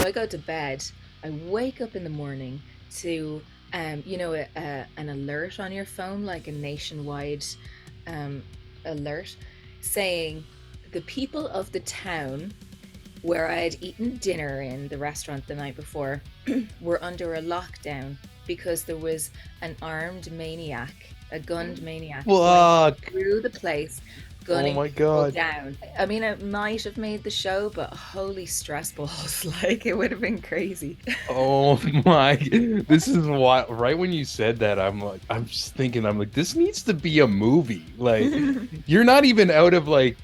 I go to bed. I wake up in the morning to, an alert on your phone, like a nationwide um, alert, saying the people of the town where I had eaten dinner in the restaurant the night before were under a lockdown because there was an armed maniac, a gunned maniac, going Fuck. through the place, Oh gunning my people God. down. I mean, it might have made the show, but holy stress balls, like it would have been crazy. Oh my. This is what, right when you said that, I'm just thinking, I'm like, this needs to be a movie. Like, you're not even out of like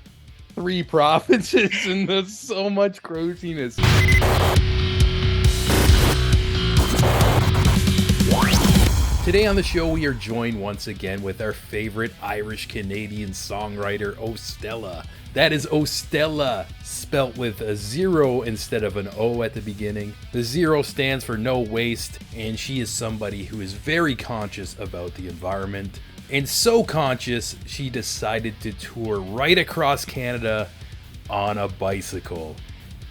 three provinces and there's so much craziness. Today on the show, we are joined once again with our favorite Irish Canadian songwriter, 0STELLA. That is 0STELLA, spelt with a zero instead of an O at the beginning. The zero stands for no waste, and she is somebody who is very conscious about the environment. And so conscious, she decided to tour right across Canada on a bicycle.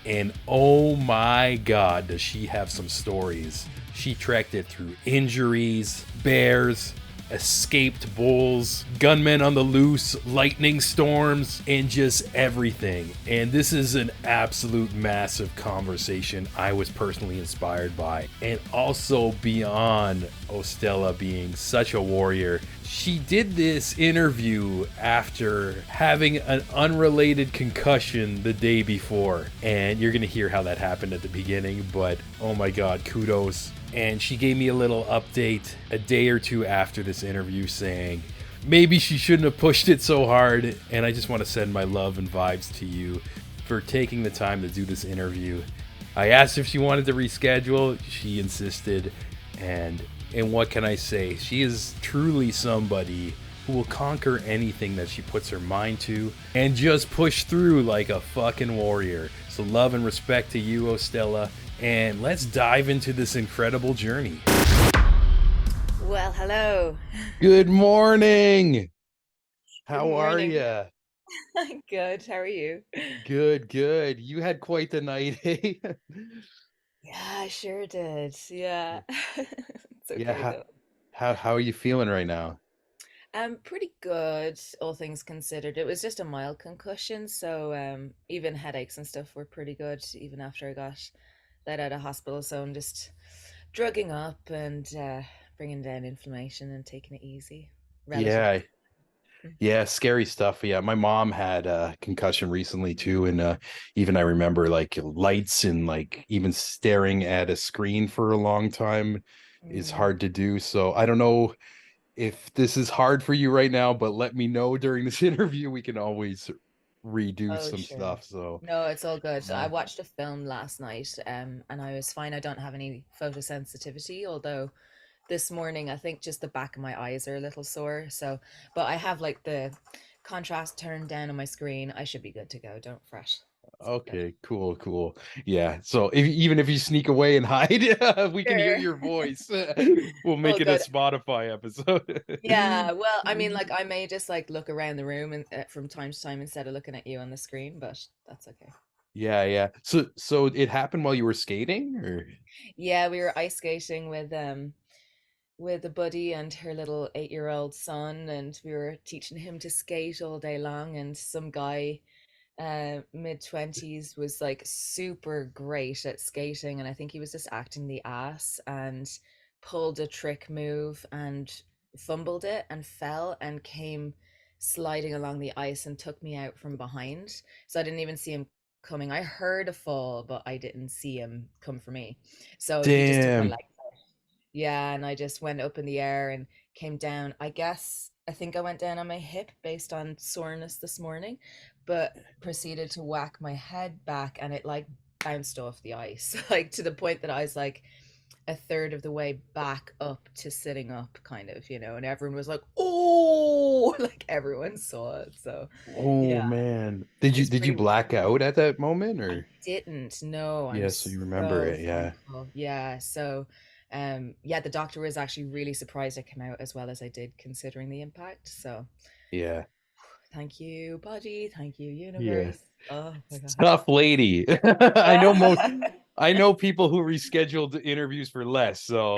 And oh my God, does she have some stories. She trekked it through injuries, bears, escaped bulls, gunmen on the loose, lightning storms, and just everything. And this is an absolute massive conversation I was personally inspired by. And also beyond 0STELLA being such a warrior, she did this interview after having an unrelated concussion the day before. And you're going to hear how that happened at the beginning, but oh my God, kudos. And she gave me a little update a day or two after this interview saying, maybe she shouldn't have pushed it so hard. And I just want to send my love and vibes to you for taking the time to do this interview. I asked if she wanted to reschedule. She insisted. And what can I say? She is truly somebody who will conquer anything that she puts her mind to and just push through like a fucking warrior. So love and respect to you, 0STELLA. And let's dive into this incredible journey. Well, hello. Good morning. Good How are morning. you? Good. How are you? Good, good. You had quite the night, eh? Yeah, I sure did. Yeah. It's Yeah, okay though. how are you feeling right now? Pretty good, all things considered. It was just a mild concussion, so even headaches and stuff were pretty good, even after I got let out of hospital. So I'm just drugging up and bringing down inflammation and taking it easy, relatively. Yeah, yeah, scary stuff. Yeah, my mom had a concussion recently too, and even I remember like lights and like even staring at a screen for a long time is Mm. hard to do. So I don't know if this is hard for you right now, but let me know during this interview. We can always redo Oh, some sure. stuff. So, No, it's all good. I uh, watched a film last night, and I was fine. I don't have any photosensitivity, although this morning I think just the back of my eyes are a little sore. So, but I have like the contrast turned down on my screen. I should be good to go. Don't fret. It's all good. okay, cool, cool. Yeah. So even if you sneak away and hide, we can hear Sure. your voice. We'll make All it a good. Spotify episode. Yeah. Well, I mean, like I may just like look around the room and from time to time instead of looking at you on the screen, but that's okay. Yeah, yeah. So it happened while you were skating, or? Yeah, we were ice skating with a buddy and her little 8-year-old son, and we were teaching him to skate all day long. And some guy, mid 20s, was like super great at skating, and I think he was just acting the ass and pulled a trick move and fumbled it and fell and came sliding along the ice and took me out from behind. So I didn't even see him coming. I heard a fall, but I didn't see him come for me. So he just took my Damn. leg. Yeah, and I just went up in the air and came down. I think I went down on my hip based on soreness this morning, but proceeded to whack my head back and it like bounced off the ice, like to the point that I was like a third of the way back up to sitting up, kind of, and everyone was like, "Oh!" Like everyone saw it. So, Oh yeah, man. Did you it's did you pretty black out at that moment, I or? didn't. No, I'm Yeah, so you remember so it. Yeah. thankful. Yeah. So, yeah, the doctor was actually really surprised I came out as well as I did, considering the impact. So, Yeah. thank you, body. Thank you, Yeah. universe. Oh my God. Tough lady. I know most Yeah. I know people who rescheduled interviews for less. So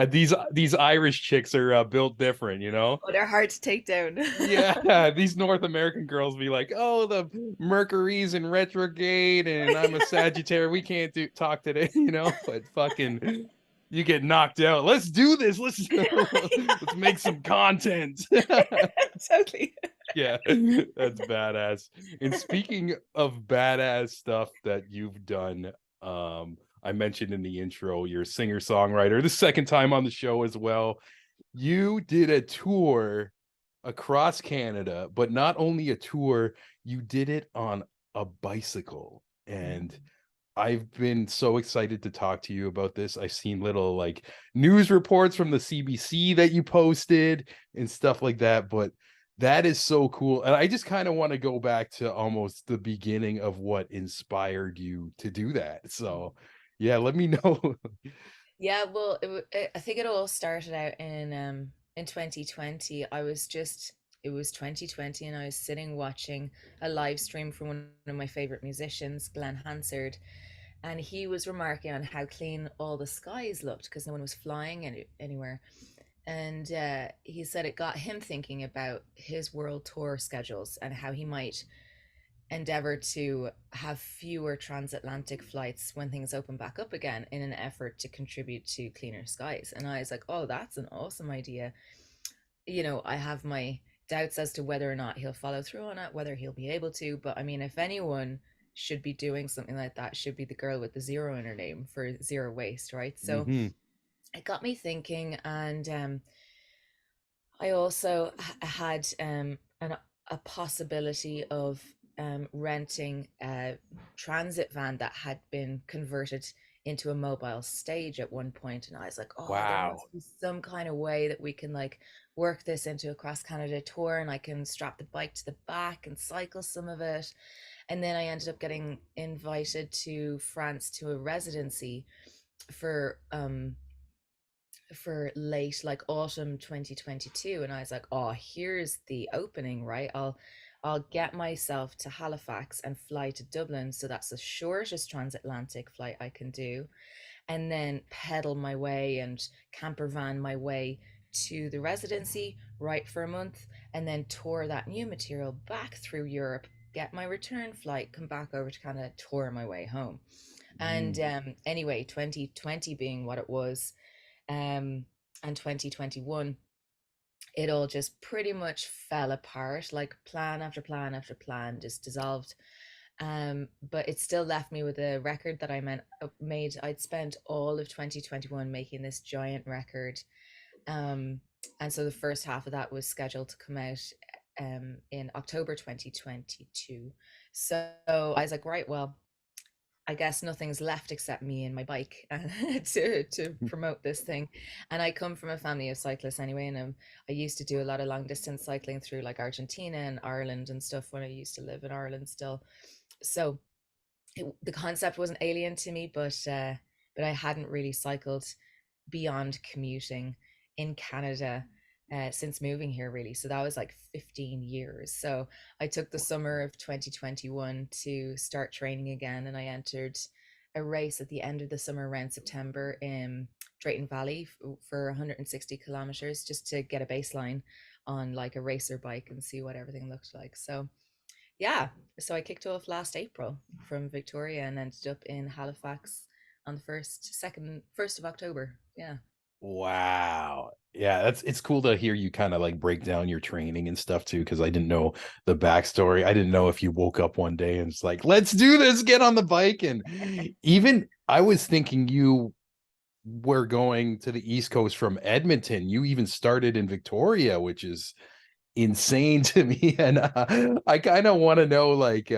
these Irish chicks are built different, you know? Oh, they're hard to take down. Yeah, these North American girls be like, "Oh, the Mercury's in retrograde, and I'm a Sagittarius. We can't talk today," you know. But fucking, you get knocked out. Let's do this. Let's make some content. Totally. Yeah, that's badass. And speaking of badass stuff that you've done, I mentioned in the intro, you're a singer-songwriter. The second time on the show as well. You did a tour across Canada, but not only a tour, you did it on a bicycle. And I've been so excited to talk to you about this. I've seen little like news reports from the CBC that you posted and stuff like that, but that is so cool. And I just kind of want to go back to almost the beginning of what inspired you to do that. So, yeah, let me know. Yeah, well, I think it all started out in 2020. It was 2020, and I was sitting watching a live stream from one of my favorite musicians, Glenn Hansard, and he was remarking on how clean all the skies looked because no one was flying anywhere. And he said it got him thinking about his world tour schedules and how he might endeavor to have fewer transatlantic flights when things open back up again in an effort to contribute to cleaner skies. And I was like, oh, that's an awesome idea. I have my doubts as to whether or not he'll follow through on it, whether he'll be able to. But I mean, if anyone should be doing something like that, should be the girl with the zero in her name for zero waste, right? So Hmm. it got me thinking, and I also had a possibility of renting a transit van that had been converted into a mobile stage at one point, and I was like, oh, there Wow. must be some kind of way that we can like work this into a cross Canada tour, and I can strap the bike to the back and cycle some of it. And then I ended up getting invited to France to a residency for late like autumn 2022, and I was like, oh, here's the opening, right? I'll get myself to Halifax and fly to Dublin, so that's the shortest transatlantic flight I can do, and then pedal my way and camper van my way to the residency, write for a month, and then tour that new material back through Europe, get my return flight, come back over to Canada, tour my way home. And Mm. anyway, 2020 being what it was, um, and 2021, it all just pretty much fell apart. Like plan after plan after plan just dissolved. But it still left me with a record that made. I'd spent all of 2021 making this giant record. Um, and so the first half of that was scheduled to come out in October 2022. So I was like, right, well, I guess nothing's left except me and my bike to promote this thing. And I come from a family of cyclists anyway, and I used to do a lot of long distance cycling through like Argentina and Ireland and stuff when I used to live in Ireland still. So the concept wasn't alien to me, but I hadn't really cycled beyond commuting in Canada since moving here, really. So that was like 15 years. So I took the summer of 2021 to start training again, and I entered a race at the end of the summer around September in Drayton Valley for 160 kilometers, just to get a baseline on like a racer bike and see what everything looked like. So yeah, so I kicked off last April from Victoria and ended up in Halifax on the first of October. Yeah. Wow. Yeah, it's cool to hear you kind of like break down your training and stuff too, because I didn't know the backstory. I didn't know if you woke up one day and it's like, let's do this, get on the bike. And even I was thinking you were going to the East Coast from Edmonton. You even started in Victoria, which is insane to me. And I kind of want to know like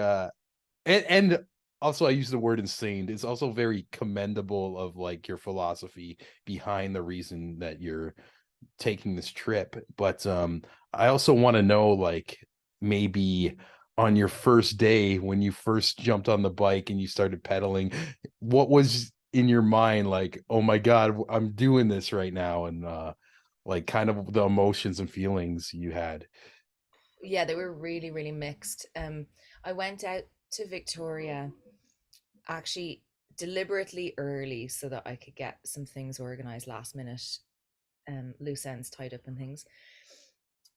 and also I use the word insane. It's also very commendable of like your philosophy behind the reason that you're taking this trip. But I also want to know like maybe on your first day when you first jumped on the bike and you started pedaling, what was in your mind like, oh my God, I'm doing this right now, and like kind of the emotions and feelings you had. Yeah, they were really, really mixed. I went out to Victoria actually deliberately early so that I could get some things organized last minute, loose ends tied up and things.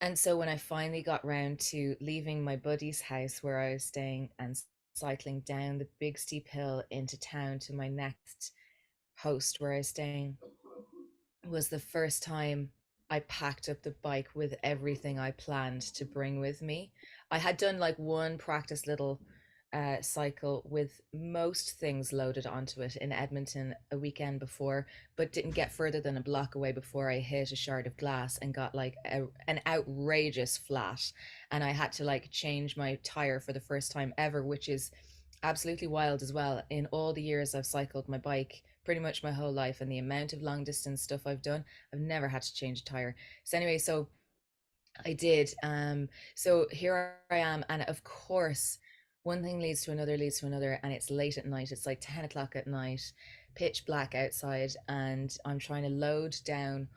And so when I finally got round to leaving my buddy's house where I was staying and cycling down the big steep hill into town to my next host where I was staying, was the first time I packed up the bike with everything I planned to bring with me. I had done like one practice little cycle with most things loaded onto it in Edmonton a weekend before, but didn't get further than a block away before I hit a shard of glass and got like an outrageous flat. And I had to like change my tire for the first time ever, which is absolutely wild as well. In all the years I've cycled my bike, pretty much my whole life, and the amount of long distance stuff I've done, I've never had to change a tire. So anyway, so I did. So here I am, and of course, one thing leads to another, and it's late at night. It's like 10 o'clock at night, pitch black outside, and I'm trying to load down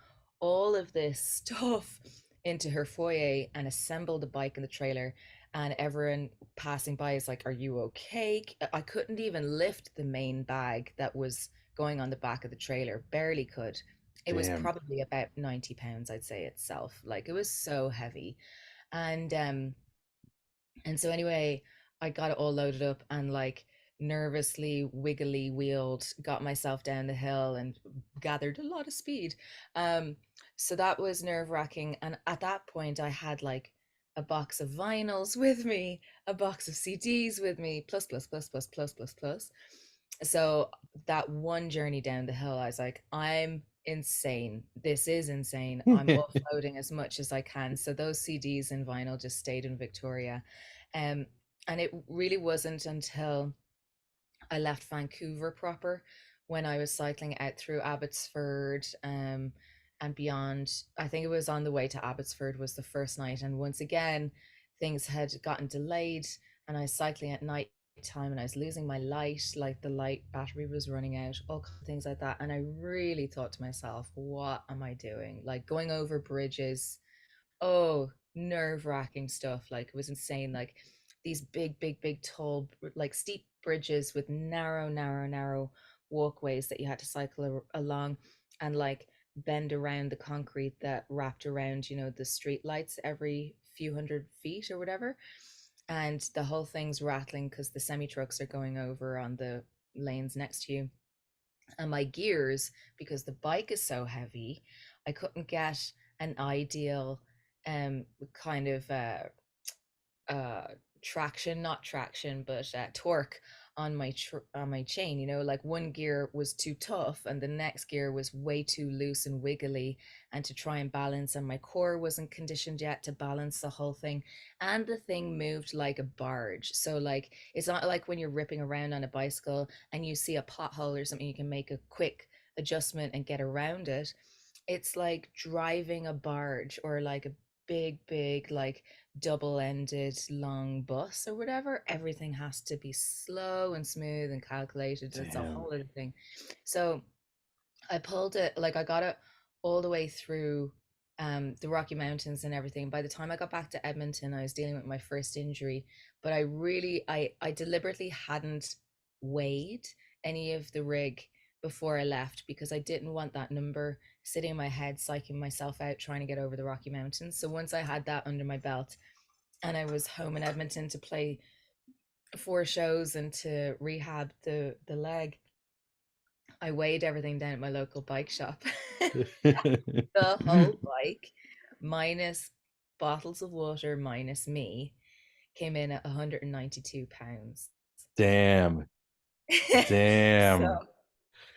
all of this stuff into her foyer and assemble the bike and the trailer. And everyone passing by is like, "Are you okay?" I couldn't even lift the main bag that was going on the back of the trailer, barely could. It was Damn. probably about 90 pounds, I'd say itself. Like it was so heavy. And so anyway, I got it all loaded up and like nervously wiggly wheeled, got myself down the hill and gathered a lot of speed. So that was nerve-wracking. And at that point I had like a box of vinyls with me, a box of CDs with me, plus plus plus plus plus plus plus. So that one journey down the hill, I was like, I'm insane. This is insane. I'm offloading as much as I can. So those CDs and vinyl just stayed in Victoria. Um, and it really wasn't until I left Vancouver proper when I was cycling out through Abbotsford, and beyond. I think it was on the way to Abbotsford was the first night. And once again, things had gotten delayed and I was cycling at night time and I was losing my light, like the light battery was running out, all kinds of things like that. And I really thought to myself, what am I doing? Like going over bridges, oh, nerve-wracking stuff. Like it was insane. Like these big tall like steep bridges with narrow walkways that you had to cycle along and like bend around the concrete that wrapped around, the street lights every few hundred feet or whatever. And the whole thing's rattling because the semi trucks are going over on the lanes next to you. And my gears, because the bike is so heavy, I couldn't get an ideal kind of uh traction, not traction, but torque on on my chain. Like one gear was too tough and the next gear was way too loose and wiggly, and to try and balance, and my core wasn't conditioned yet to balance the whole thing. And the thing moved like a barge, so like it's not like when you're ripping around on a bicycle and you see a pothole or something, you can make a quick adjustment and get around it. It's like driving a barge or like a big like double-ended long bus or whatever. Everything has to be slow and smooth and calculated. It's a Damn. whole other thing. So I pulled it, like I got it all the way through the Rocky Mountains and everything. By the time I got back to Edmonton, I was dealing with my first injury, but I deliberately hadn't weighed any of the rig before I left because I didn't want that number sitting in my head, psyching myself out trying to get over the Rocky Mountains. So once I had that under my belt and I was home in Edmonton to play 4 shows and to rehab the leg, I weighed everything down at my local bike shop. The whole bike, minus bottles of water, minus me, came in at 192 pounds. Damn. So Damn.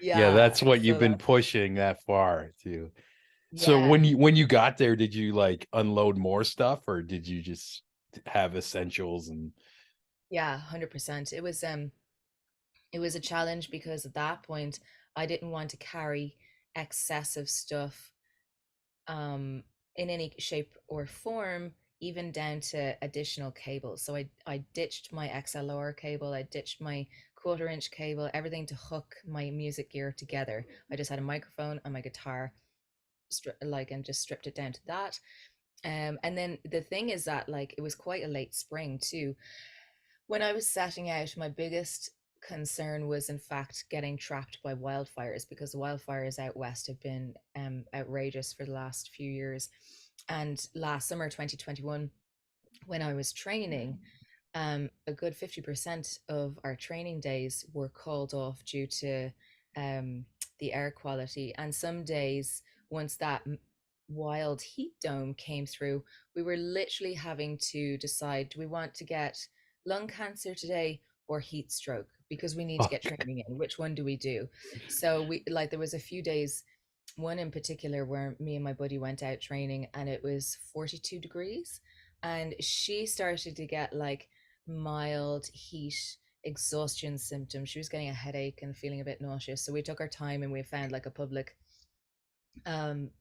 Yeah, yeah, that's what you've so been that, pushing that far too. So yeah, when you got there, did you like unload more stuff or did you just have essentials and yeah, 100%. It was a challenge because at that point I didn't want to carry excessive stuff in any shape or form, even down to additional cables. So I ditched my XLR cable, I ditched my quarter-inch cable, everything to hook my music gear together. I just had a microphone and my guitar, and just stripped it down to that. And then the thing is that like it was quite a late spring too when I was setting out. My biggest concern was in fact getting trapped by wildfires, because the wildfires out west have been outrageous for the last few years. And last summer, 2021, when I was training, a good 50% of our training days were called off due to um, the air quality. And some days, once that wild heat dome came through, we were literally having to decide, do we want to get lung cancer today or heat stroke? Because we need to Oh, get training in. Which one do we do? So we like there was a few days, one in particular where me and my buddy went out training and it was 42 degrees, and she started to get like mild heat exhaustion symptoms. She was getting a headache and feeling a bit nauseous. So we took our time and we found like a public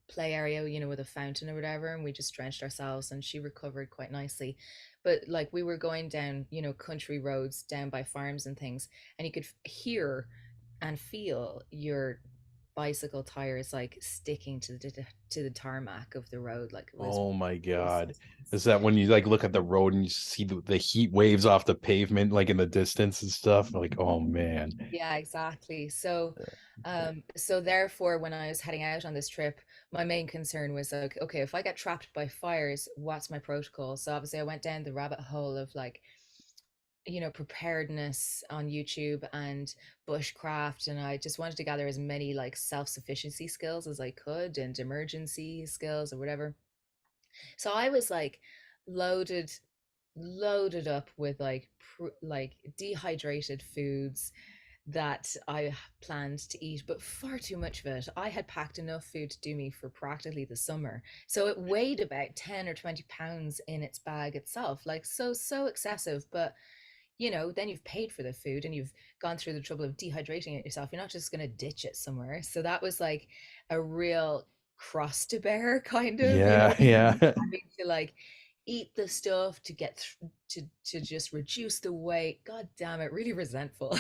play area, with a fountain or whatever, and we just drenched ourselves and she recovered quite nicely. But like we were going down, country roads down by farms and things, and you could hear and feel your bicycle tires like sticking to the tarmac of the road. Like it was oh my really God. intense. Is that when you like look at the road and you see the heat waves off the pavement, like in the distance and stuff? Like, oh man. Yeah, exactly. So therefore, when I was heading out on this trip, my main concern was like, okay, if I get trapped by fires, what's my protocol? So obviously, I went down the rabbit hole of like, preparedness on YouTube and bushcraft, and I just wanted to gather as many like self-sufficiency skills as I could and emergency skills or whatever. So I was like loaded loaded up with like like dehydrated foods that I planned to eat, but far too much of it. I had packed enough food to do me for practically the summer. So it weighed about 10 or 20 pounds in its bag itself. Like so excessive, but then you've paid for the food and you've gone through the trouble of dehydrating it yourself. You're not just going to ditch it somewhere. So that was like a real cross to bear, kind of, Yeah, yeah. having to like eat the stuff to get to just reduce the weight. God damn it, really resentful.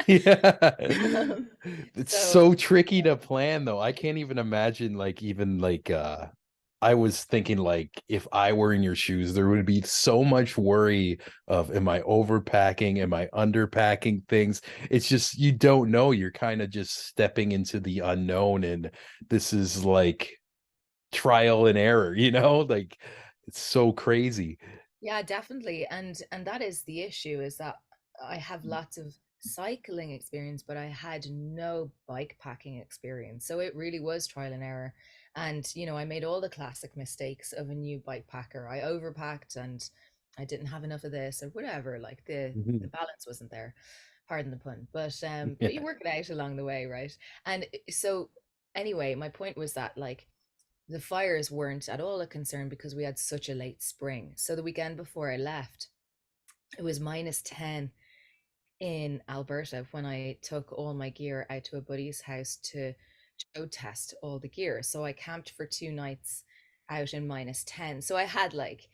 Yeah. um, It's so so tricky to plan though. I can't even imagine like even like I was thinking like if I were in your shoes, there would be so much worry of am I overpacking? Am I underpacking things? It's just you don't know. You're kind of just stepping into the unknown, and this is like trial and error, Like it's so crazy. yeah, definitely. And that is the issue, is that I have lots of cycling experience, but I had no bike packing experience. So it really was trial and error. And I made all the classic mistakes of a new bike packer. I overpacked and I didn't have enough of this or whatever. Like the Mhm. balance wasn't there. Pardon the pun. But you Yeah. work it out along the way, right? And so anyway, my point was that like the fires weren't at all a concern because we had such a late spring. So the weekend before I left, it was -10 in Alberta when I took all my gear out to a buddy's house to road test all the gear. So I camped for 2 nights out in -10. So I had like,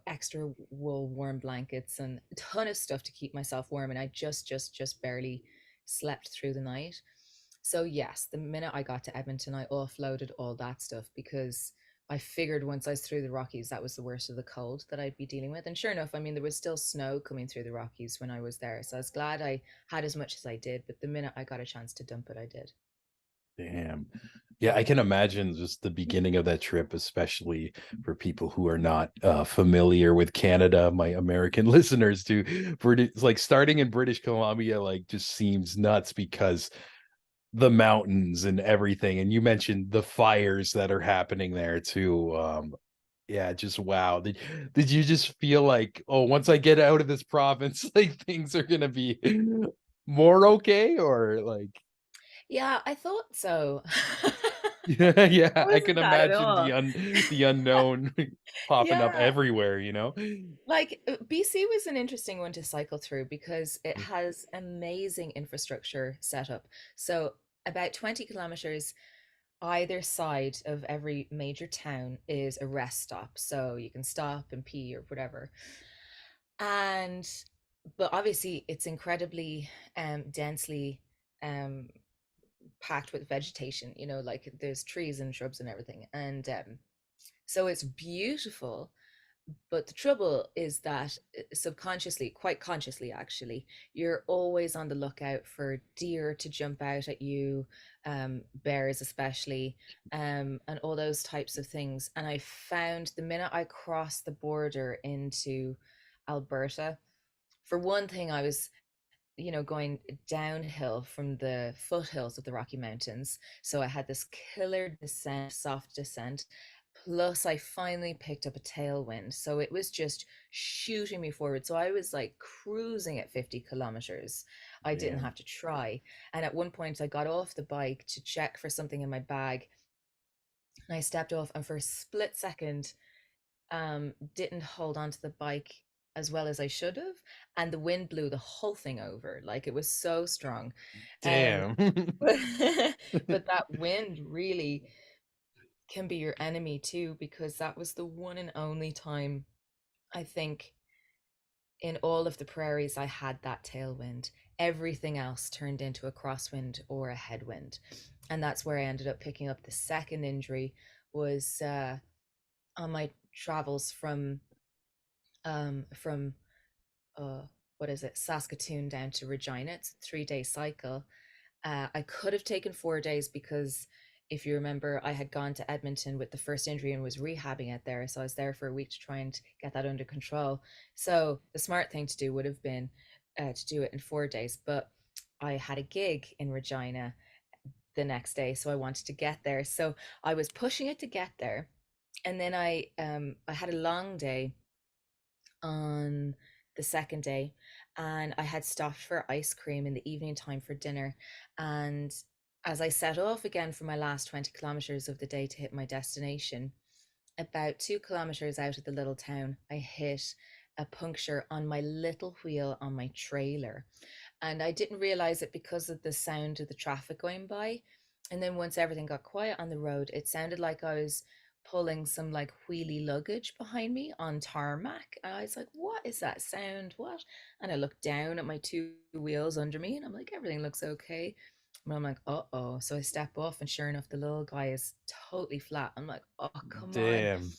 extra wool warm blankets and a ton of stuff to keep myself warm. And I just barely slept through the night. So yes, the minute I got to Edmonton, I offloaded all that stuff because I figured once I was through the Rockies, that was the worst of the cold that I'd be dealing with. And sure enough, I mean, there was still snow coming through the Rockies when I was there. So I was glad I had as much as I did. But the minute I got a chance to dump it, I did. Damn. Yeah, I can imagine just the beginning of that trip, especially for people who are not familiar with Canada, my American listeners too. British, like starting in British Columbia, like just seems nuts because the mountains and everything. And you mentioned the fires that are happening there too. Yeah, just wow. Did you just feel like, oh, once I get out of this province, like things are gonna be more okay, or like Yeah, I thought so. yeah, yeah, I can Wasn't that at imagine all? the unknown popping up Yeah, everywhere. like BC was an interesting one to cycle through because it has amazing infrastructure set up. So about 20 kilometers either side of every major town is a rest stop. So you can stop and pee or whatever. And but obviously it's incredibly densely um packed with vegetation, like there's trees and shrubs and everything. And so it's beautiful, But the trouble is that subconsciously, quite consciously actually, you're always on the lookout for deer to jump out at you, bears especially, and all those types of things. And I found the minute I crossed the border into Alberta, for one thing, I was, going downhill from the foothills of the Rocky Mountains. So I had this killer descent, soft descent. Plus, I finally picked up a tailwind. So it was just shooting me forward. So I was like cruising at 50 kilometers. I didn't Damn. have to try. And at one point, I got off the bike to check for something in my bag. And I stepped off, and for a split second, didn't hold on to the bike as well as I should have, and the wind blew the whole thing over. Like it was so strong. Um, Damn. but, but that wind really can be your enemy too, because that was the one and only time I think in all of the prairies I had that tailwind. Everything else turned into a crosswind or a headwind, and that's where I ended up picking up the second injury. Was on my travels from uh what is it, Saskatoon down to Regina. It's a 3-day cycle. I could have taken 4 days because if you remember, I had gone to Edmonton with the first injury and was rehabbing it there. So I was there for a week to try and get that under control. So the smart thing to do would have been to do it in 4 days. But I had a gig in Regina the next day, so I wanted to get there. So I was pushing it to get there, and then I had a long day on the second day, and I had stopped for ice cream in the evening time for dinner. And as I set off again for my last 20 kilometers of the day to hit my destination, about 2 kilometers out of the little town, I hit a puncture on my little wheel on my trailer. And I didn't realize it because of the sound of the traffic going by. And then once everything got quiet on the road, it sounded like I was pulling some like wheelie luggage behind me on tarmac. And I was like, what is that sound? What? And I looked down at my two wheels under me, and I'm like, everything looks okay. And I'm like, oh. So I step off, and sure enough, the little guy is totally flat. I'm like, oh, come on. Damn.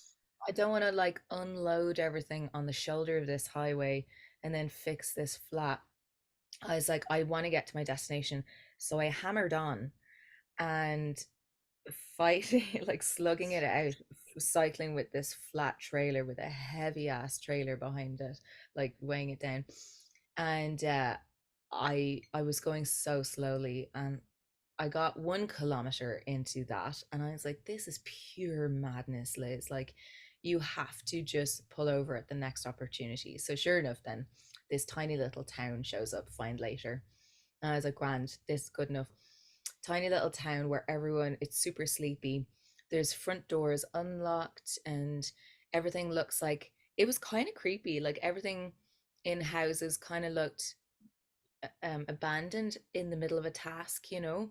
I don't want to like unload everything on the shoulder of this highway and then fix this flat. I was like, I want to get to my destination. So I hammered on and fighting, like slugging it out, cycling with this flat trailer with a heavy ass trailer behind it, like weighing it down. And I was going so slowly, and I got 1 kilometer into that, and I was like, this is pure madness, Liz. Like, you have to just pull over at the next opportunity. So, sure enough, then this tiny little town shows up, find later. And I was like, grand, this is good enough. Tiny little town where everyone, it's super sleepy. There's front doors unlocked, and everything looks like it was kind of creepy. Like, everything in houses kind of looked abandoned in the middle of a task, like a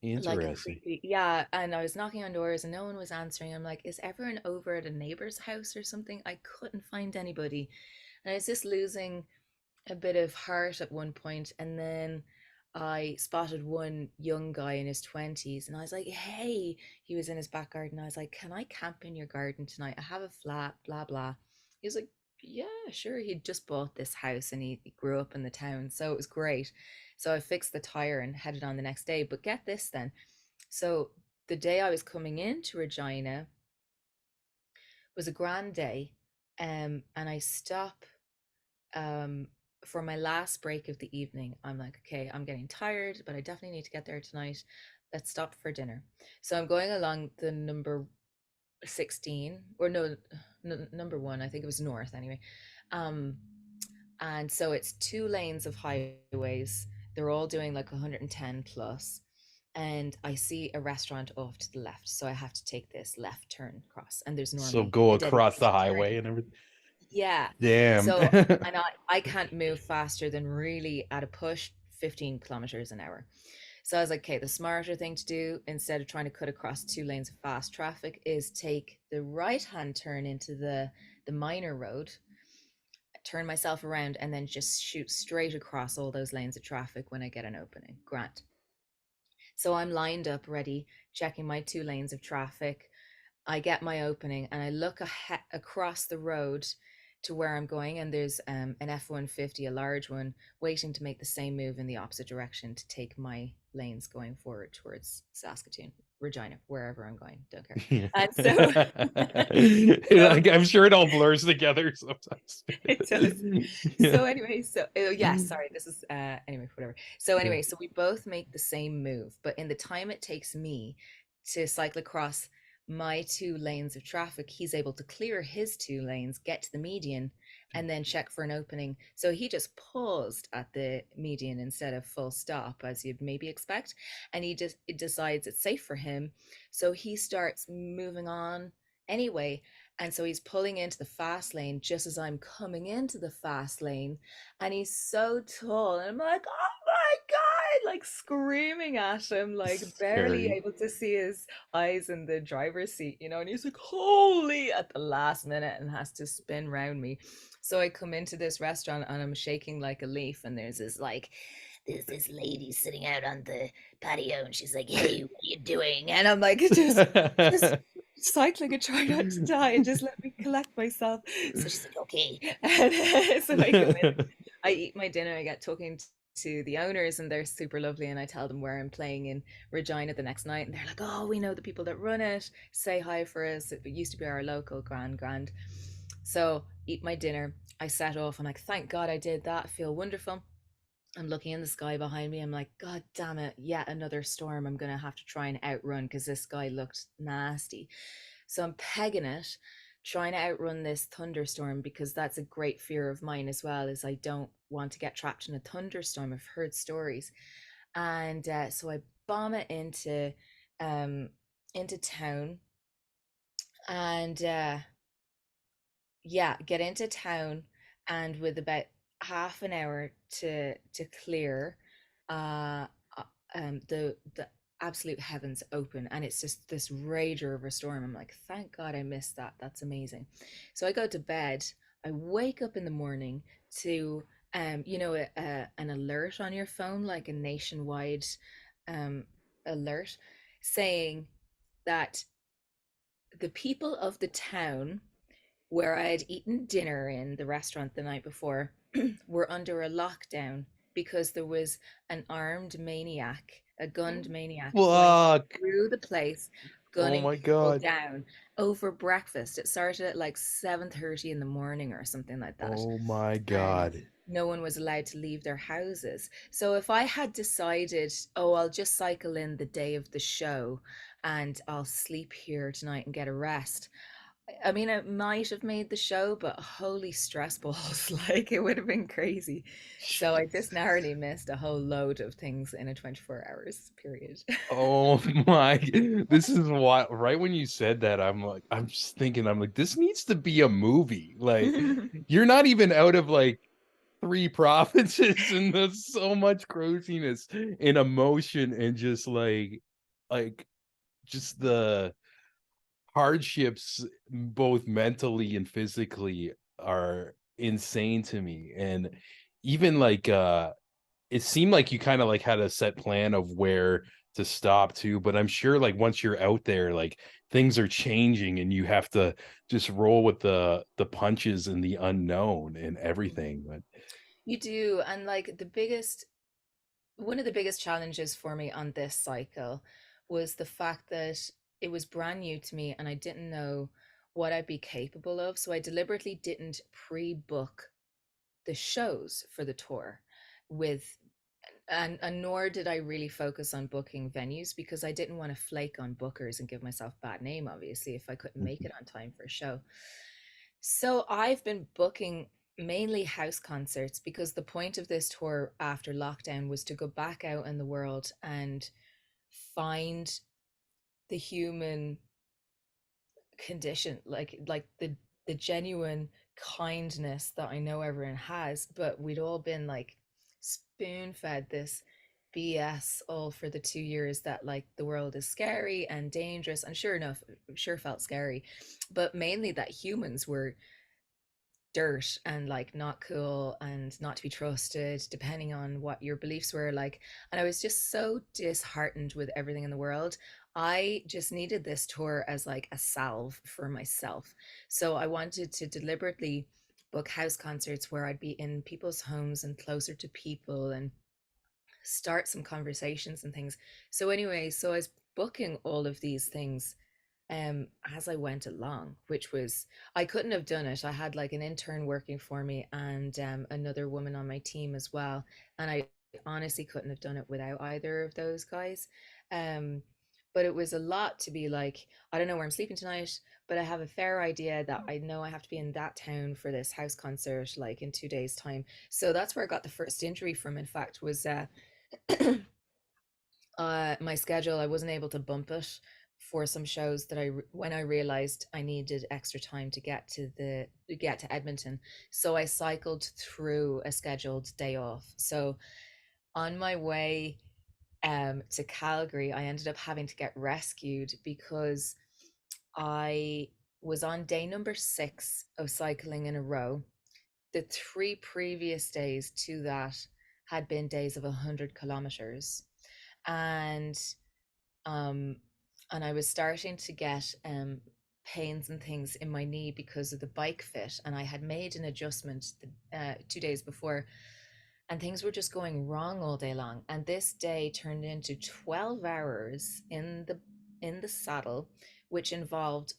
Interesting. creepy, yeah. And I was knocking on doors and no one was answering. I'm like, is everyone over at a neighbor's house or something? I couldn't find anybody, and I was just losing a bit of heart at one point. And then I spotted one young guy in his 20s, and I was like, hey, he was in his back garden. I was like, can I camp in your garden tonight? I have a flat, blah blah. He was like, yeah, sure. He'd just bought this house, and he grew up in the town, so it was great. So I fixed the tire and headed on the next day. But get this then. So the day I was coming into Regina was a grand day. And I stop um for my last break of the evening. I'm like, okay, I'm getting tired, but I definitely need to get there tonight. Let's stop for dinner. So I'm going along the number 16, or no, number one, I think it was north anyway. Um, and so it's 2 lanes of highways. They're all doing like 110 plus. And I see a restaurant off to the left. So I have to take this left turn across. And there's So normally go a across the dedicated highway turning. and everything. Yeah. Damn. So, and I can't move faster than really at a push 15 kilometers an hour. So I was like, okay, the smarter thing to do instead of trying to cut across 2 lanes of fast traffic is take the right hand turn into the minor road, turn myself around, and then just shoot straight across all those lanes of traffic when I get an opening. Grant. So I'm lined up ready, checking my 2 lanes of traffic. I get my opening and I look across the road to where I'm going, and there's an F-150, a large one, waiting to make the same move in the opposite direction to take my lanes going forward towards Saskatoon, Regina, wherever I'm going, don't care. Yeah. And so, so Like, I'm sure it all blurs together sometimes. it does. Yeah. So anyway, so yeah, sorry, this is anyway, whatever. So Yeah. anyway, so we both make the same move, but in the time it takes me to cycle across my two lanes of traffic, he's able to clear his two lanes, get to the median, and then check for an opening. So he just paused at the median instead of full stop, as you'd maybe expect. And he just it decides it's safe for him. So he starts moving on anyway. And so he's pulling into the fast lane just as I'm coming into the fast lane. And he's so tall. And I'm like, oh my God, like screaming at him, like barely Scary. able to see his eyes in the driver's seat, you know. And he's like, holy, at the last minute, and has to spin round me. So I come into this restaurant and I'm shaking like a leaf. And there's this lady sitting out on the patio and she's like, hey, what are you doing? And I'm like, just cycling and try not to die and just let me collect myself. So she's like, okay. And so I come in, I eat my dinner, I get talking to the owners and they're super lovely, and I tell them where I'm playing in Regina the next night, and they're like, oh, we know the people that run it, say hi for us, it used to be our local grand. So eat my dinner, I set off, I'm like, thank God I did that, I feel wonderful. I'm looking in the sky behind me. I'm like, God damn it, yet another storm I'm going to have to try and outrun because this sky looked nasty. So I'm pegging it, trying to outrun this thunderstorm, because that's a great fear of mine as well, is I don't want to get trapped in a thunderstorm. I've heard stories. And so I bomb it um, into town, and yeah, get into town, and with about half an hour to clear, uh, the absolute heavens open, and it's just this rager of a storm. I'm like, thank God I missed that. That's amazing. So I go to bed. I wake up in the morning to an alert on your phone, like a nationwide um alert, saying that the people of the town where I had eaten dinner in the restaurant the night before were under a lockdown because there was an armed maniac, a gunned maniac, going Fuck. through the place, Oh gunning my people God. down over breakfast. It started at like 7:30 in the morning or something like that. Oh my And God. no one was allowed to leave their houses. So if I had decided, oh, I'll just cycle in the day of the show and I'll sleep here tonight and get a rest, I mean, it might have made the show, but holy stress balls, like it would have been crazy. So I just narrowly missed a whole load of things in a 24 hours period. Oh my, this is why right when you said that, I'm just thinking, I'm like, this needs to be a movie. Like, you're not even out of like three provinces, and there's so much craziness and emotion and just like just the hardships, both mentally and physically, are insane to me. And even like it seemed like you kind of like had a set plan of where to stop too, but I'm sure like once you're out there, like things are changing and you have to just roll with the punches and the unknown and everything. But You do. And like one of the biggest challenges for me on this cycle was the fact that it was brand new to me and I didn't know what I'd be capable of. So I deliberately didn't pre-book the shows for the tour with and nor did I really focus on booking venues, because I didn't want to flake on bookers and give myself bad name, obviously, if I couldn't make it on time for a show. So I've been booking mainly house concerts, because the point of this tour after lockdown was to go back out in the world and find the human condition, like the genuine kindness that I know everyone has, but we'd all been like spoon fed this BS all for the 2 years that like the world is scary and dangerous, and sure enough, sure felt scary, but mainly that humans were dirt and like not cool and not to be trusted, depending on what your beliefs were like. And I was just so disheartened with everything in the world. I just needed this tour as like a salve for myself. So I wanted to deliberately book house concerts where I'd be in people's homes and closer to people and start some conversations and things. So anyway, so I was booking all of these things as I went along, which was, I couldn't have done it. I had like an intern working for me and another woman on my team as well, and I honestly couldn't have done it without either of those guys. um but it was a lot to be like, I don't know where I'm sleeping tonight, but I have a fair idea that I know I have to be in that town for this house concert like in 2 days time. So that's where I got the first injury from, in fact, was my schedule. I wasn't able to bump it for some shows that when I realized I needed extra time to get to Edmonton. So I cycled through a scheduled day off. So on my way to Calgary, I ended up having to get rescued because I was on day number 6 of cycling in a row. The 3 previous days to that had been days of 100 kilometers. And um I was starting to get pains and things in my knee because of the bike fit, and I had made an adjustment 2 days before, and things were just going wrong all day long. And this day turned into 12 hours in the saddle, which involved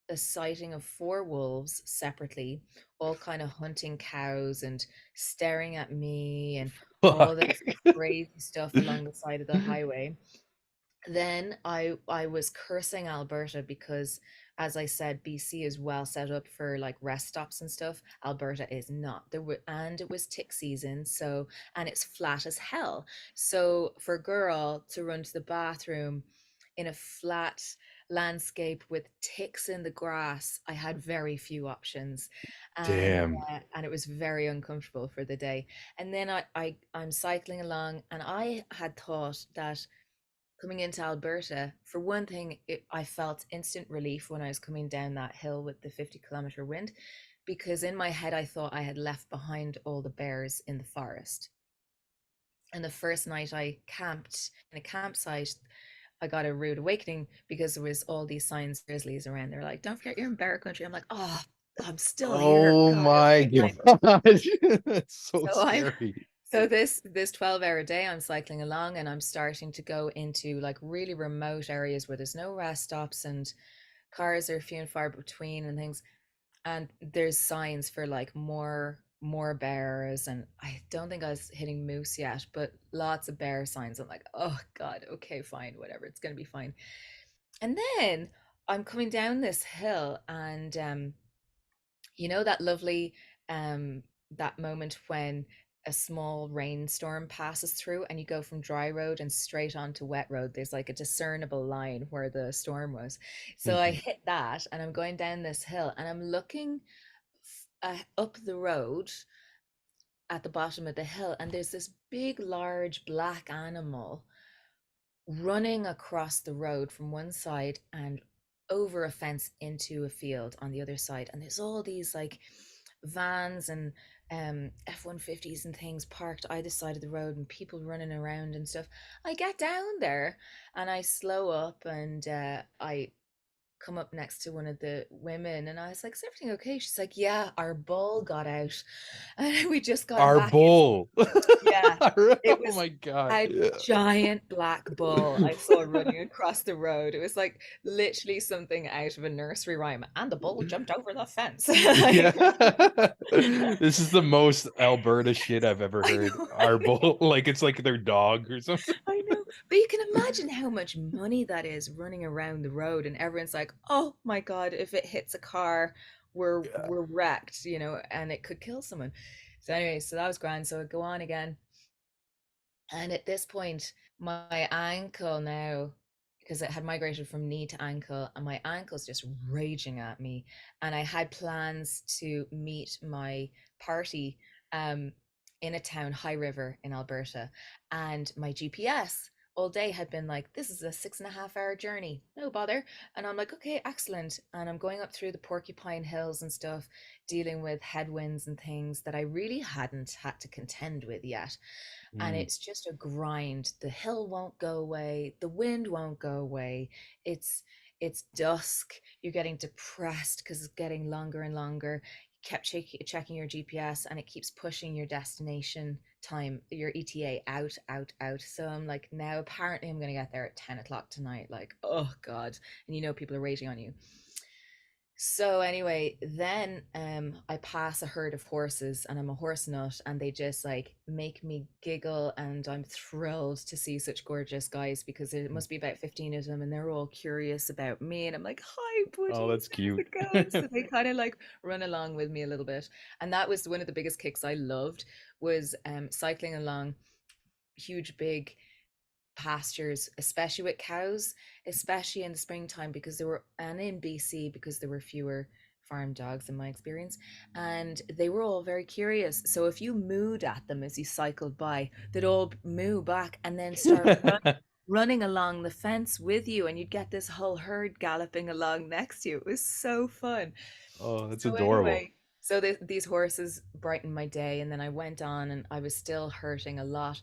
a sighting of 4 wolves separately, all kind of hunting cows and staring at me and all Fuck. this crazy stuff along the side of the highway. Then I was cursing Alberta because, as I said, BC is well set up for like rest stops and stuff. Alberta is not. And it was tick season, so, and it's flat as hell. So for a girl to run to the bathroom in a flat landscape with ticks in the grass, I had very few options, Damn. and it was very uncomfortable for the day. And then I'm cycling along, and I had thought that coming into Alberta, for one thing, I felt instant relief when I was coming down that hill with the 50-kilometer wind, because in my head I thought I had left behind all the bears in the forest. And the first night I camped in a campsite, I got a rude awakening because there was all these signs, grizzlies around. They're like, "Don't forget you're in bear country." I'm like, "Oh, I'm still here. Oh God, my okay, fine." gosh. That's so So I'm scary. so this 12-hour day, I'm cycling along and I'm starting to go into like really remote areas where there's no rest stops and cars are few and far between and things. And there's signs for like more bears, and I don't think I was hitting moose yet, but lots of bear signs. I'm like, oh God, okay, fine, whatever, it's gonna be fine. And then I'm coming down this hill, and you know that lovely that moment when a small rainstorm passes through and you go from dry road and straight onto wet road. There's like a discernible line where the storm was. So I Mhm. hit that and I'm going down this hill and I'm looking up the road at the bottom of the hill, and there's this big large black animal running across the road from one side and over a fence into a field on the other side. And there's all these like vans and F-150s and things parked either side of the road and people running around and stuff. I get down there and I slow up, and I come up next to one of the women and I was like, "Is everything okay?" She's like, "Yeah, our bull got out and we just got him Our back in." bull. Yeah, it Oh was my god. a Yeah. giant black bull I saw running across the road. It was like literally something out of a nursery rhyme. And the bull jumped over the fence. Yeah. Like, This is the most Alberta shit I've ever I heard. know, I Our know, bull, like it's like their dog or something. I know. But you can imagine how much money that is running around the road, and everyone's like, "Oh my God, if it hits a car, Yeah. we're wrecked, you know, and it could kill someone." So anyway, so that was grand. So I go on again. And at this point, my ankle now, because it had migrated from knee to ankle, and my ankle's just raging at me. And I had plans to meet my party um, in a town, High River in Alberta. And my GPS all day had been like, this is a 6.5 hour journey, no bother. And I'm like, okay, excellent. And I'm going up through the Porcupine Hills and stuff, dealing with headwinds and things that I really hadn't had to contend with yet. And Mm. it's just a grind. The hill won't go away, the wind won't go away. It's dusk, you're getting depressed because it's getting longer and longer. You kept checking your GPS, and it keeps pushing your destination time, your ETA, out. So I'm like, now apparently I'm going to get there at 10 o'clock tonight. Like, oh God. And people are waiting on you. So anyway, then I pass a herd of horses, and I'm a horse nut, and they just like make me giggle, and I'm thrilled to see such gorgeous guys, because there must be about 15 of them, and they're all curious about me, and I'm like, hi Oh, buddies, that's how's cute. it going? So they kind of like run along with me a little bit. And that was one of the biggest kicks I loved, was cycling along huge big pastures, especially with cows, especially in the springtime, because there were, and in BC, because there were fewer farm dogs in my experience, and they were all very curious. So if you mooed at them as you cycled by, they'd all moo back and then start running along the fence with you, and you'd get this whole herd galloping along next to you. It was so fun. Oh, that's So adorable. anyway, so these horses brightened my day, and then I went on, and I was still hurting a lot.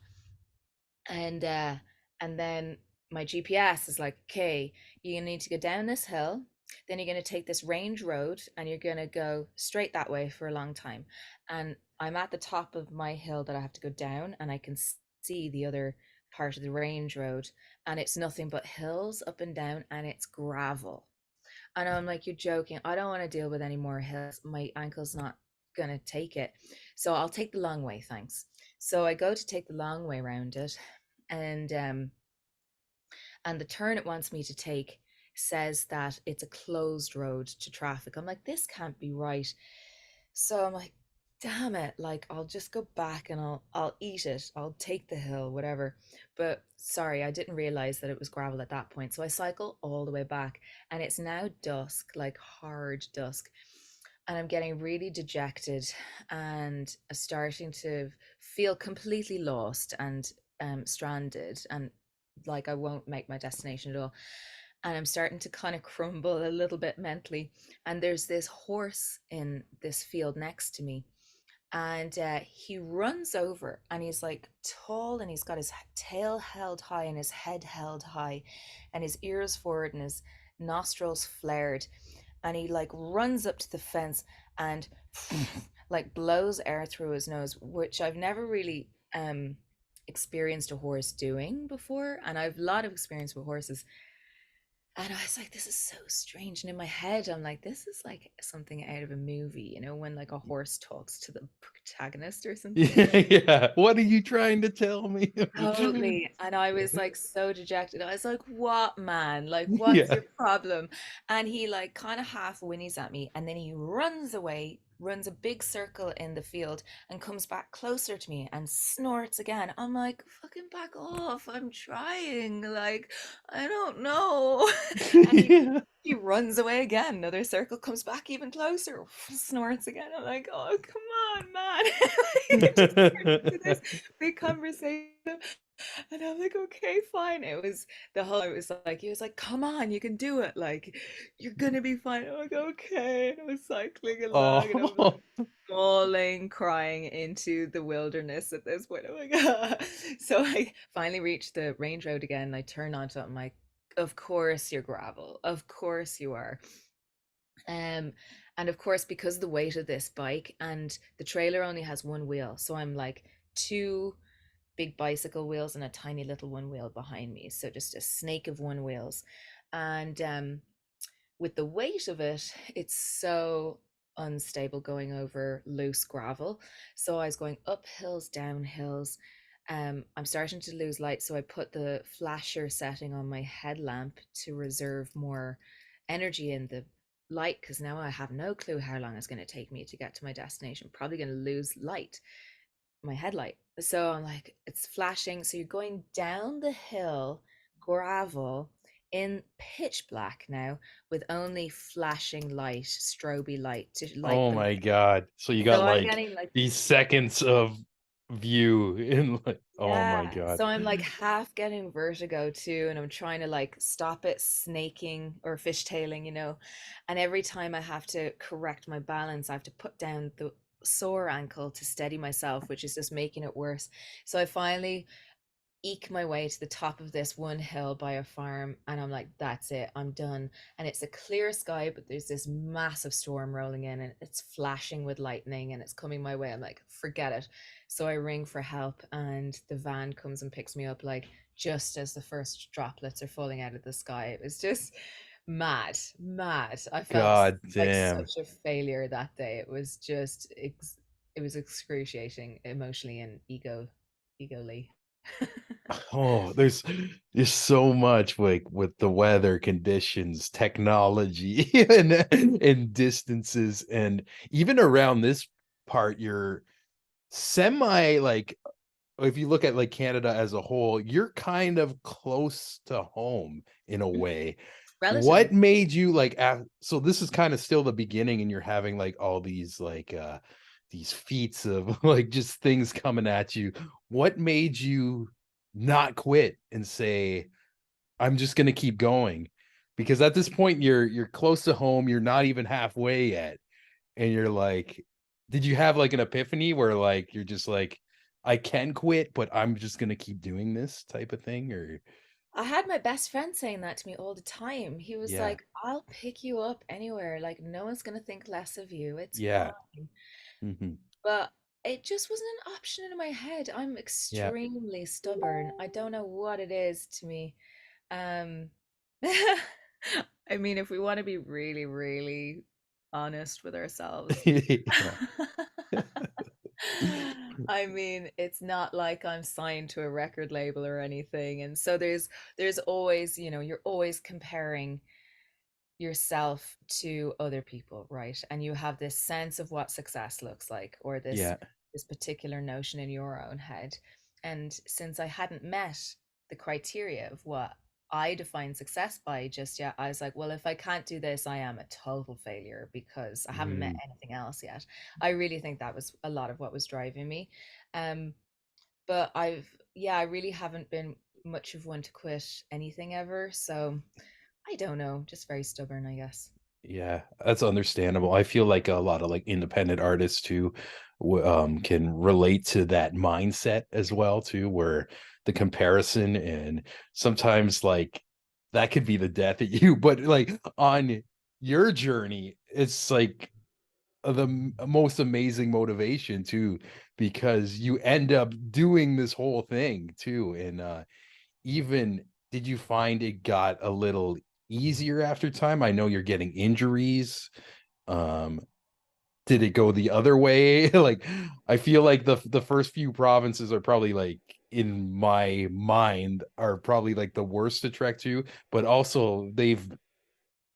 And uh and then my GPS is like, okay, you need to go down this hill, then you're going to take this range road, and you're going to go straight that way for a long time. And I'm at the top of my hill that I have to go down, and I can see the other part of the range road, and it's nothing but hills up and down, and it's gravel. And I'm like, you're joking, I don't want to deal with any more hills, my ankle's not gonna take it, so I'll take the long way, thanks. So I go to take the long way around it, and the turn it wants me to take says that it's a closed road to traffic. I'm like, this can't be right. So I'm like, damn it, like I'll just go back, and I'll eat it. I'll take the hill, whatever. But sorry, I didn't realize that it was gravel at that point. So I cycle all the way back, and it's now dusk, like hard dusk. And I'm getting really dejected, and starting to feel completely lost and stranded, and like I won't make my destination at all. And I'm starting to kind of crumble a little bit mentally. And there's this horse in this field next to me, and he runs over, and he's like tall, and he's got his tail held high and his head held high, and his ears forward and his nostrils flared, and he like runs up to the fence and like blows air through his nose, which I've never really experienced a horse doing before, and I've a lot of experience with horses. And I was like, this is so strange. And in my head, I'm like, this is like something out of a movie, when like a horse talks to the protagonist or something. Yeah, yeah. What are you trying to tell me? Totally. And I was like so dejected. I was like, what, man? Like, what's Yeah. your problem? And he like kind of half whinnies at me, and then he runs away, runs a big circle in the field, and comes back closer to me and snorts again. I'm like, fucking back off. I'm trying. Like, I don't know. And Yeah. he runs away again. Another circle, comes back even closer, snorts again. I'm like, oh, come on, man. It just turned into this big conversation. And I'm like, okay, fine. It was like, he was like, come on, you can do it. Like, you're gonna be fine. I'm like, okay. And I was cycling along, and I'm Oh. like bawling, crying into the wilderness at this point. I'm like, so I finally reached the range road again, and I turn onto it. I'm like, of course you're gravel. Of course you are. Um, and of course, because of the weight of this bike, and the trailer only has one wheel, so I'm like two big bicycle wheels and a tiny little one wheel behind me. So just a snake of one wheels. And with the weight of it, it's so unstable going over loose gravel. So I was going up hills, down hills. I'm starting to lose light, so I put the flasher setting on my headlamp to reserve more energy in the light, because now I have no clue how long it's going to take me to get to my destination. Probably going to lose light, my headlight. So I'm like, it's flashing. So you're going down the hill, gravel, in pitch black now, with only flashing light, stroby light to light Oh the. my God. So you got So I'm like getting like, these seconds of view in like, oh my Yeah. god. So I'm like half getting vertigo too, and I'm trying to like stop it snaking or fishtailing, you know. And every time I have to correct my balance, I have to put down the sore ankle to steady myself, which is just making it worse. So I finally eke my way to the top of this one hill by a farm, and I'm like, that's it, I'm done. And it's a clear sky, but there's this massive storm rolling in, and it's flashing with lightning, and it's coming my way. I'm like, forget it. So I ring for help, and the van comes and picks me up, like just as the first droplets are falling out of the sky. It was just mad. I felt God like damn. such a failure that day. It was just it was excruciating emotionally and egoly. Oh, there's so much like with the weather conditions, technology, and distances, and even around this part, you're semi like if you look at like Canada as a whole, you're kind of close to home in a way. Relatively. What made you like so this is kind of still the beginning and you're having like all these feats of like just things coming at you. What made you not quit and say, I'm just gonna keep going? Because at this point you're close to home, you're not even halfway yet. And you're like, did you have like an epiphany where like you're just like, I can quit, but I'm just gonna keep doing this type of thing? Or I had my best friend saying that to me all the time. He was yeah, like, I'll pick you up anywhere. Like, no one's going to think less of you. It's yeah, fine. mhm, But it just wasn't an option in my head. I'm yeah. extremely stubborn. I don't know what it is to me. Um, I mean, if we want to be really, really honest with ourselves, Yeah. I mean, it's not like I'm signed to a record label or anything. And so there's always, you know, you're always comparing yourself to other people, right? And you have this sense of what success looks like, or Yeah. this particular notion in your own head. And since I hadn't met the criteria of what I define success by just yet, I was like, well, if I can't do this, I am a total failure because I haven't met Mm, anything else yet. I really think that was a lot of what was driving me. Um, but I really haven't been much of one to quit anything ever. So I don't know, just very stubborn, I guess. yeah, that's understandable. I feel like a lot of like independent artists too can relate to that mindset as well too, where the comparison and sometimes like that could be the death of you, but like on your journey, it's like most amazing motivation too, because you end up doing this whole thing too. And even did you find it got a little easier after time? I know you're getting injuries. Um, did it go the other way? Like, I feel like the first few provinces are probably like in my mind are probably like the worst to trek to, but also they've,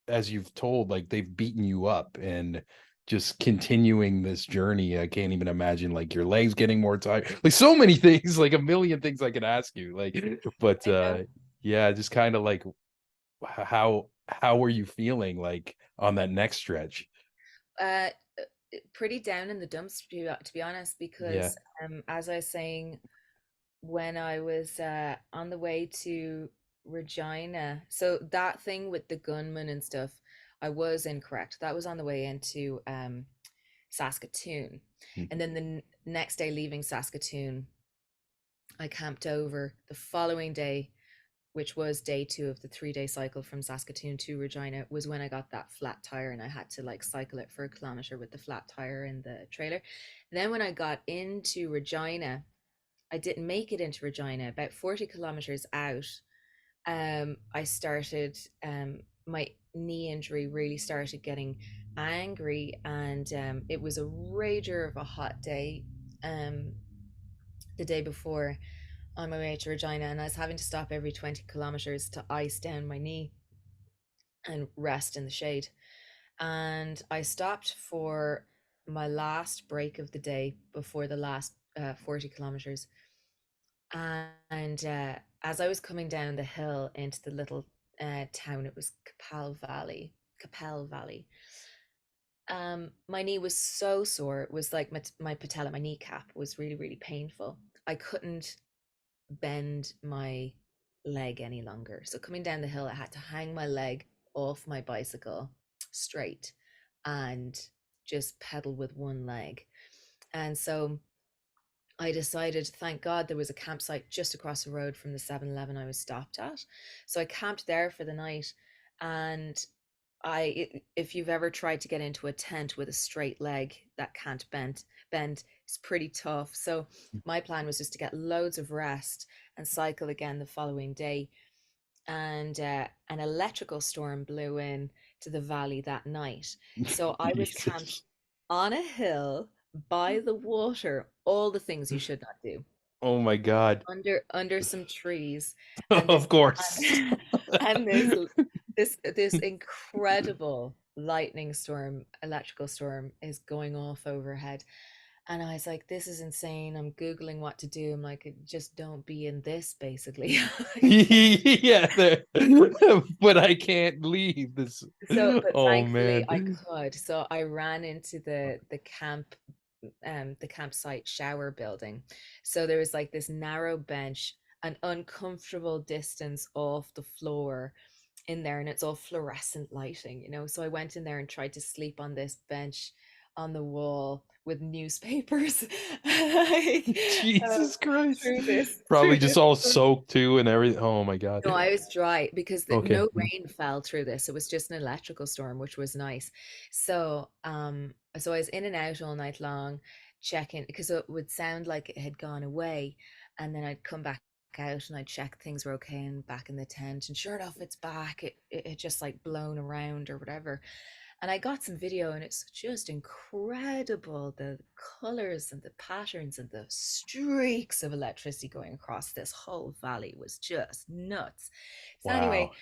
as you've told, like they've beaten you up and just continuing this journey. I can't even imagine like your legs getting more tired. Like so many things, like a million things I could ask you. Like, but I know. yeah, just kind of like how were you feeling like on that next stretch? Uh, Pretty down in the dumps to be honest, Yeah. because as I was saying, when I was on the way to Regina, so that thing with the gunman and stuff, I was incorrect. That was on the way into Saskatoon, and then the next day leaving Saskatoon, I camped over. The following day, which was day 2 of the 3-day cycle from Saskatoon to Regina, was when I got that flat tire and I had to like cycle it for a kilometer with the flat tire in the trailer. Then when I got into Regina, I didn't make it into Regina. About 40 kilometers out, I started my knee injury really started getting angry, and it was a rager of a hot day. Um, the day before, on my way to Regina, and I was having to stop every 20 kilometers to ice down my knee and rest in the shade. And I stopped for my last break of the day before the last 40 kilometers. And as I was coming down the hill into the little town, it was Capel Valley. My knee was so sore. It was like my patella, my kneecap was really, really painful. I couldn't bend my leg any longer. So coming down the hill, I had to hang my leg off my bicycle straight and just pedal with one leg. And so I decided, thank God, there was a campsite just across the road from the 7-Eleven I was stopped at. So I camped there for the night. And if you've ever tried to get into a tent with a straight leg that can't bend, it's pretty tough. So my plan was just to get loads of rest and cycle again the following day. And an electrical storm blew in to the valley that night. So I was camped Jesus. on a hill by the water, all the things you should not do, Oh my God. under some trees, and this Of course. and, and this incredible lightning storm, electrical storm is going off overhead. And I was like, this is insane. I'm Googling what to do. I'm like, just don't be in this, basically. Yeah, but I can't leave this. So, but Oh thankfully man. I could. So I ran into the campsite shower building. So there was like this narrow bench, an uncomfortable distance off the floor in there, and it's all fluorescent lighting, you know. So I went in there and tried to sleep on this bench on the wall with newspapers, like, um, Jesus Christ. through Probably just this all soaked too and everything. Oh my God. no, I was dry because Okay. no rain fell through this. It was just an electrical storm, which was nice. So, so I was in and out all night long, checking because it would sound like it had gone away, and then I'd come back out and I'd check things were okay and back in the tent, and sure enough, it's back. It just like blown around or whatever. And I got some video, and it's just incredible, the colors and the patterns and the streaks of electricity going across this whole valley was just nuts. So anyway, Wow.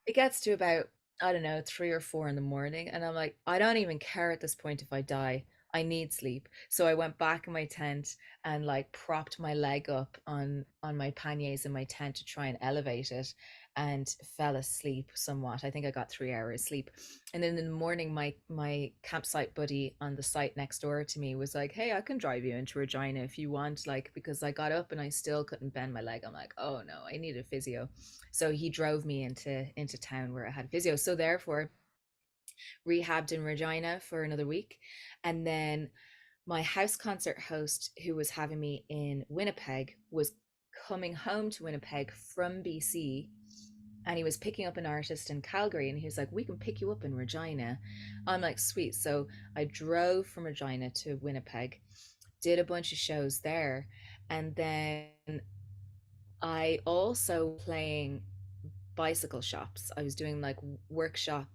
it gets to about, I don't know, 3 or 4 in the morning, and I'm like, I don't even care at this point if I die. I need sleep. So I went back in my tent and like propped my leg up on my panniers in my tent to try and elevate it, and fell asleep somewhat. I think I got 3 hours sleep. And then in the morning, my campsite buddy on the site next door to me was like, "Hey, I can drive you into Regina if you want," like, because I got up and I still couldn't bend my leg. I'm like, "Oh no, I need a physio." So he drove me into town where I had physio. So therefore, rehabbed in Regina for another week, and then my house concert host, who was having me in Winnipeg, was coming home to Winnipeg from BC, and he was picking up an artist in Calgary, and he was like, "We can pick you up in Regina." I'm like, "Sweet." So I drove from Regina to Winnipeg, did a bunch of shows there, and then I also playing bicycle shops. I was doing like workshop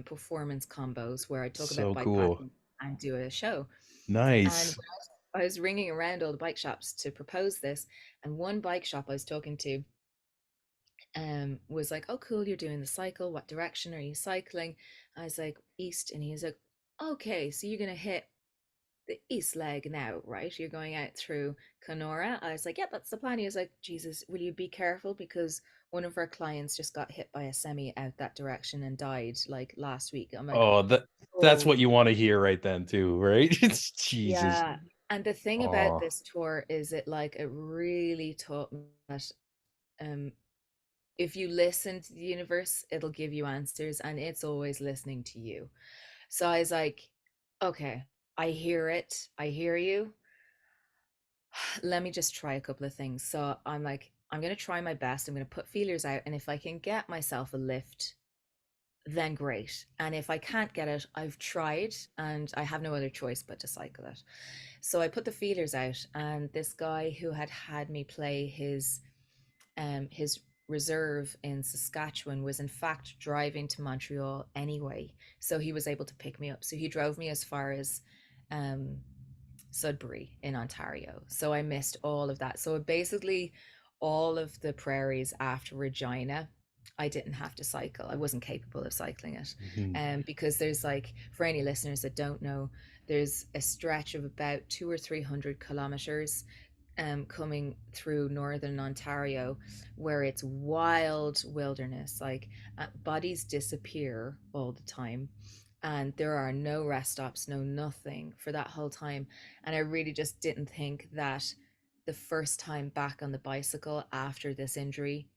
performance combos where I talk about So bike cool. packing and do a show. And Nice. I was ringing around all the bike shops to propose this, and one bike shop I was talking to was like, "Oh cool, you're doing the cycle, what direction are you cycling?" I was like, "East," and he's like, "Okay, so you're gonna hit the east leg now, right? You're going out through Kenora." I was like, "Yeah, that's the plan." He was like, "Jesus, will you be careful, because one of our clients just got hit by a semi out that direction and died like last week." I'm like, Oh, that's "Oh what you want to hear right then too, right? It's Jesus. yeah." And the thing about Oh. this tour is it really taught me that um if you listen to the universe, it'll give you answers, and it's always listening to you. So I was like, "Okay, I hear it. I hear you. Let me just try a couple of things." So I'm like, I'm going to try my best. I'm going to put feelers out. And if I can get myself a lift, then great. And if I can't get it, I've tried and I have no other choice but to cycle it. So I put the feelers out, and this guy who had had me play his reserve in Saskatchewan was in fact driving to Montreal anyway. So he was able to pick me up. So he drove me as far as um, Sudbury in Ontario. So I missed all of that. So basically, all of the prairies after Regina, I didn't have to cycle. I wasn't capable of cycling it. Mhm. Because there's like, for any listeners that don't know, there's a stretch of about 200 or 300 kilometers coming through northern Ontario, where it's wild wilderness. Like bodies disappear all the time, and there are no rest stops, no nothing for that whole time. And I really just didn't think that the first time back on the bicycle after this injury,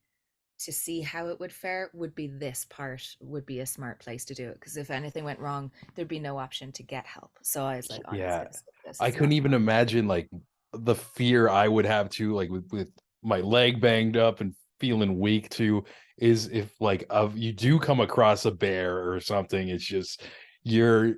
to see how it would fare, would be this part, would be a smart place to do it, because if anything went wrong, there'd be no option to get help. So I was like, I'm just Yeah. gonna skip this. I It's couldn't not even fun. imagine like the fear I would have too, like with my leg banged up and feeling weak too, is if like of you do come across a bear or something, it's just you're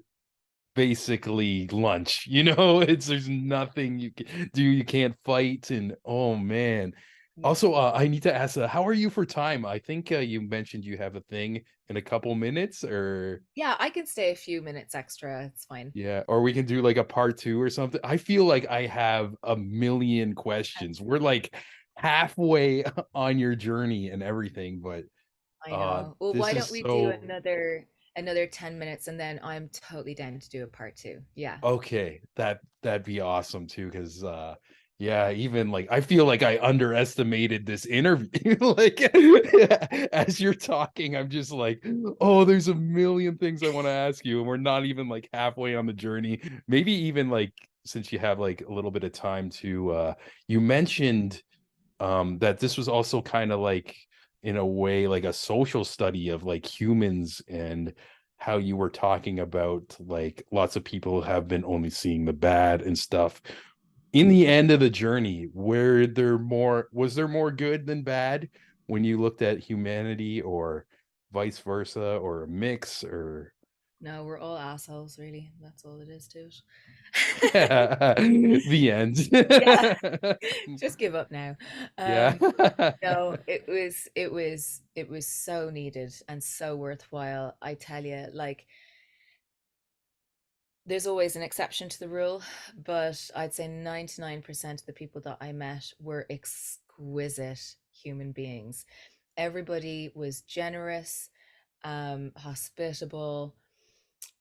basically lunch, you know? It's there's nothing you can do, you can't fight, and oh man. Yeah. Also, I need to ask, how are you for time? I think you mentioned you have a thing in a couple minutes, or Yeah, I can stay a few minutes extra. It's fine. yeah, or we can do like a part two or something. I feel like I have a million questions. We're like halfway on your journey and everything, but I know. Well, this why is don't we do so another 10 minutes, and then I'm totally down to do a part two. Yeah. okay. That'd be awesome too, because yeah, even like I feel like I underestimated this interview. Like as you're talking, I'm just like, oh, there's a million things I want to ask you, and we're not even like halfway on the journey. Maybe even like since you have like a little bit of time to you mentioned that this was also kind of like in a way like a social study of like humans, and how you were talking about like lots of people have been only seeing the bad and stuff. In the end of the journey, were there more was there more good than bad when you looked at humanity, or vice versa, or a mix, or No, we're all assholes, really. That's all it is to it. the end? Yeah, just give up now. Yeah. No, it was so needed and so worthwhile. I tell you, like, there's always an exception to the rule, but I'd say 99% of the people that I met were exquisite human beings. Everybody was generous, hospitable,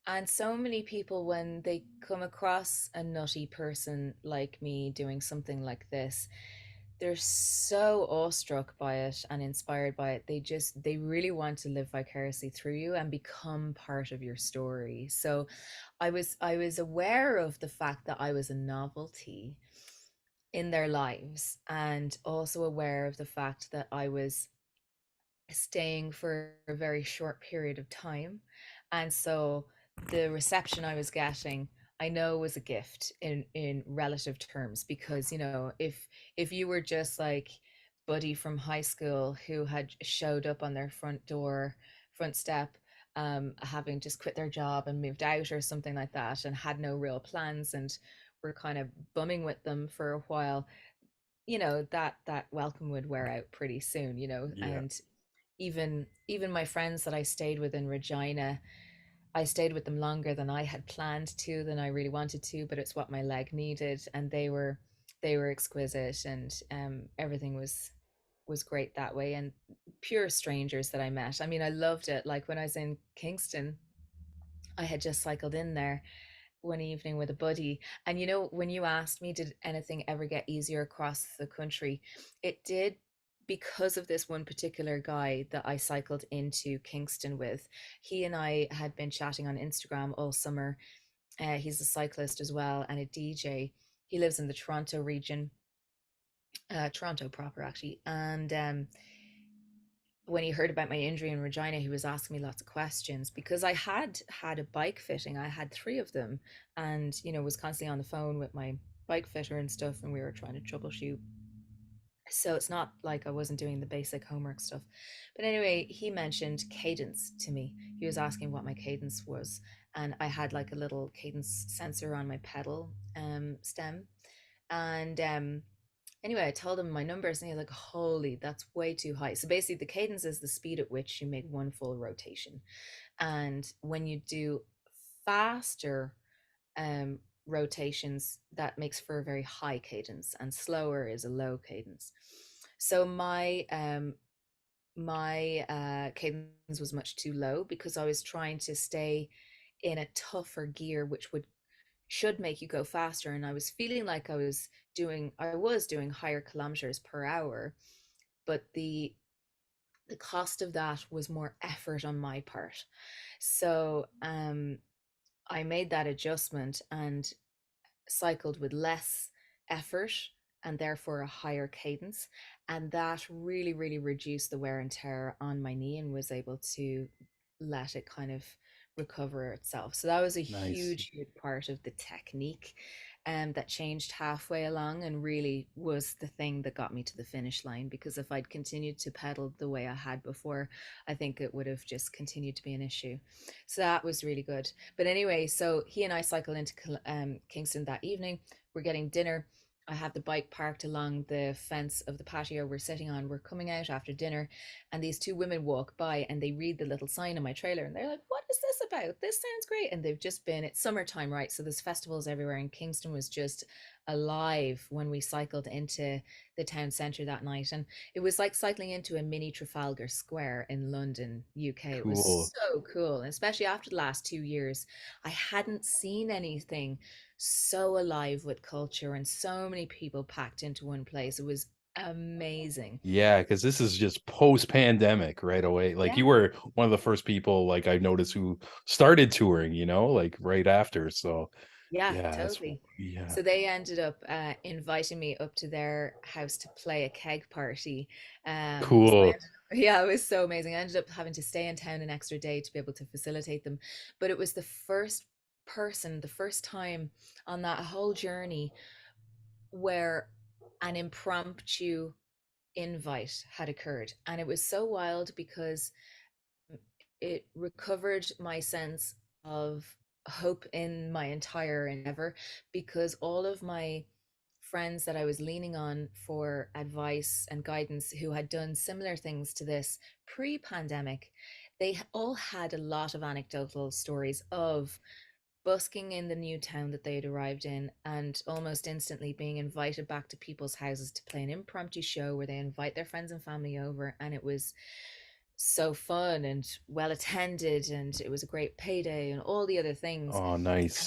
and so many people, when they come across a nutty person like me doing something like this, they're so awestruck by it and inspired by it. They really want to live vicariously through you and become part of your story. So I was aware of the fact that I was a novelty in their lives, and also aware of the fact that I was staying for a very short period of time. And so the reception I was getting, I know, was a gift in relative terms, because if you were just like buddy from high school who had showed up on their front step, having just quit their job and moved out or something like that, and had no real plans, and were kind of bumming with them for a while, that welcome would wear out pretty soon, Yeah. and even my friends that I stayed with in Regina, I stayed with them longer than I had planned to, than I really wanted to, but it's what my leg needed, and they were exquisite, and everything was great that way, and pure strangers that I met. I mean, I loved it. Like when I was in Kingston, I had just cycled in there one evening with a buddy. And when you asked me, did anything ever get easier across the country? It did, because of this one particular guy that I cycled into Kingston with. He and I had been chatting on Instagram all summer. He's a cyclist as well and a DJ. He lives in the Toronto region, Toronto proper actually. And when he heard about my injury in Regina, he was asking me lots of questions, because I had a bike fitting. I had three of them, and was constantly on the phone with my bike fitter and stuff, and we were trying to troubleshoot. So it's not like I wasn't doing the basic homework stuff. But anyway, he mentioned cadence to me. He was asking what my cadence was, and I had like a little cadence sensor on my pedal stem, and anyway, I told him my numbers, and he was like, "Holy, that's way too high." So basically, the cadence is the speed at which you make one full rotation, and when you do faster rotations, that makes for a very high cadence, and slower is a low cadence. So my cadence was much too low, because I was trying to stay in a tougher gear, which should make you go faster, and I was feeling like I was doing higher kilometers per hour, but the the cost of that was more effort on my part. So I made that adjustment and cycled with less effort and therefore a higher cadence. And that really, really reduced the wear and tear on my knee and was able to let it kind of recover itself. So that was a Nice. huge, huge part of the technique that changed halfway along and really was the thing that got me to the finish line. Because if I'd continued to pedal the way I had before, I think it would have just continued to be an issue. So that was really good. But anyway, so he and I cycled into Kingston that evening. We're getting dinner. I have the bike parked along the fence of the patio we're sitting on. We're coming out after dinner, and these two women walk by and they read the little sign on my trailer and they're like, "What is this about? This sounds great." And they've just been, it's summertime, right? So there's festivals everywhere, and Kingston was just alive when we cycled into the town centre that night. And it was like cycling into a mini Trafalgar Square in London, UK. It was Cool. so cool. And especially after the last 2 years, I hadn't seen anything so alive with culture and so many people packed into one place. It was amazing. Yeah, because this is just post-pandemic right away. Like, you Yeah. were one of the first people, like, I've noticed who started touring, like, right after, so, Yeah, yeah, that's totally. yeah. So they ended up inviting me up to their house to play a keg party. So I Cool. ended up, yeah, it was so amazing. I ended up having to stay in town an extra day to be able to facilitate them. But it was the first time on that whole journey where an impromptu invite had occurred. And it was so wild because it recovered my sense of hope in my entire endeavor, because all of my friends that I was leaning on for advice and guidance who had done similar things to this pre-pandemic, they all had a lot of anecdotal stories of busking in the new town that they had arrived in and almost instantly being invited back to people's houses to play an impromptu show where they invite their friends and family over, and it was so fun and well attended and it was a great payday and all the other things. Oh, And nice.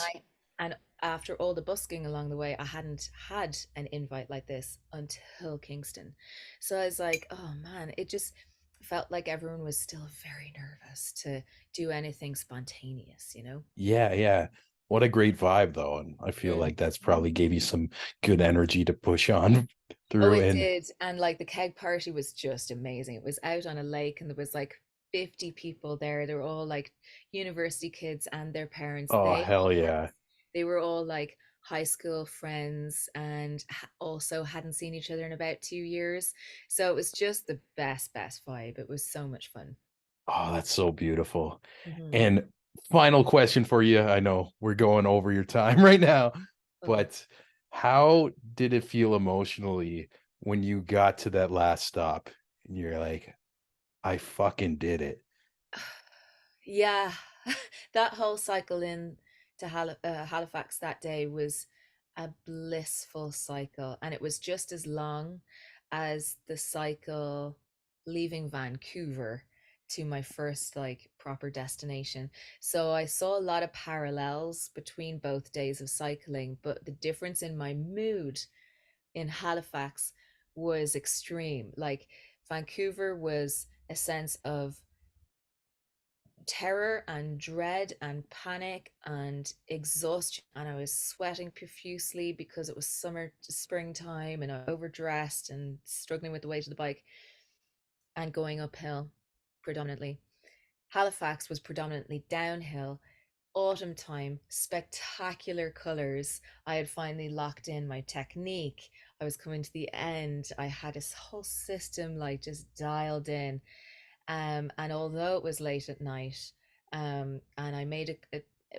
and after all the busking along the way, I hadn't had an invite like this until Kingston. So I was like, oh man, it just felt like everyone was still very nervous to do anything spontaneous. Yeah, yeah. What a great vibe, though, and I feel Mm. like that's probably gave you some good energy to push on Oh, through, it and did. And like the keg party was just amazing. It was out on a lake and there was like 50 people there. They were all like university kids and their parents. oh, hell yeah. They were all like high school friends and also hadn't seen each other in about 2 years. So it was just the best vibe. It was so much fun. Oh, that's so beautiful. Hmm. And final question for you. I know we're going over your time right now, Oh. but how did it feel emotionally when you got to that last stop and you're like, I fucking did it? Yeah, that whole cycle in to Halifax that day was a blissful cycle, and it was just as long as the cycle leaving Vancouver to my first like proper destination. So I saw a lot of parallels between both days of cycling, but the difference in my mood in Halifax was extreme. Like Vancouver was a sense of terror and dread and panic and exhaustion, and I was sweating profusely because it was springtime and I overdressed and struggling with the weight of the bike and going uphill predominantly. Halifax was predominantly downhill, autumn time, spectacular colors. I had finally locked in my technique. I was coming to the end. I had this whole system like just dialed in. And although it was late at night, and I made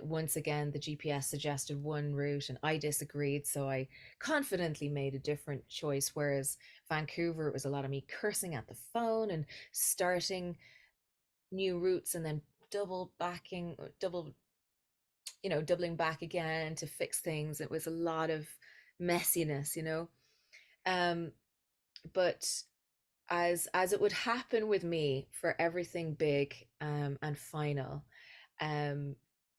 once again, the GPS suggested one route and I disagreed. So I confidently made a different choice. Whereas Vancouver, it was a lot of me cursing at the phone and starting new routes and then doubling back again to fix things. It was a lot of messiness. Um, but as it would happen with me for everything big and final, um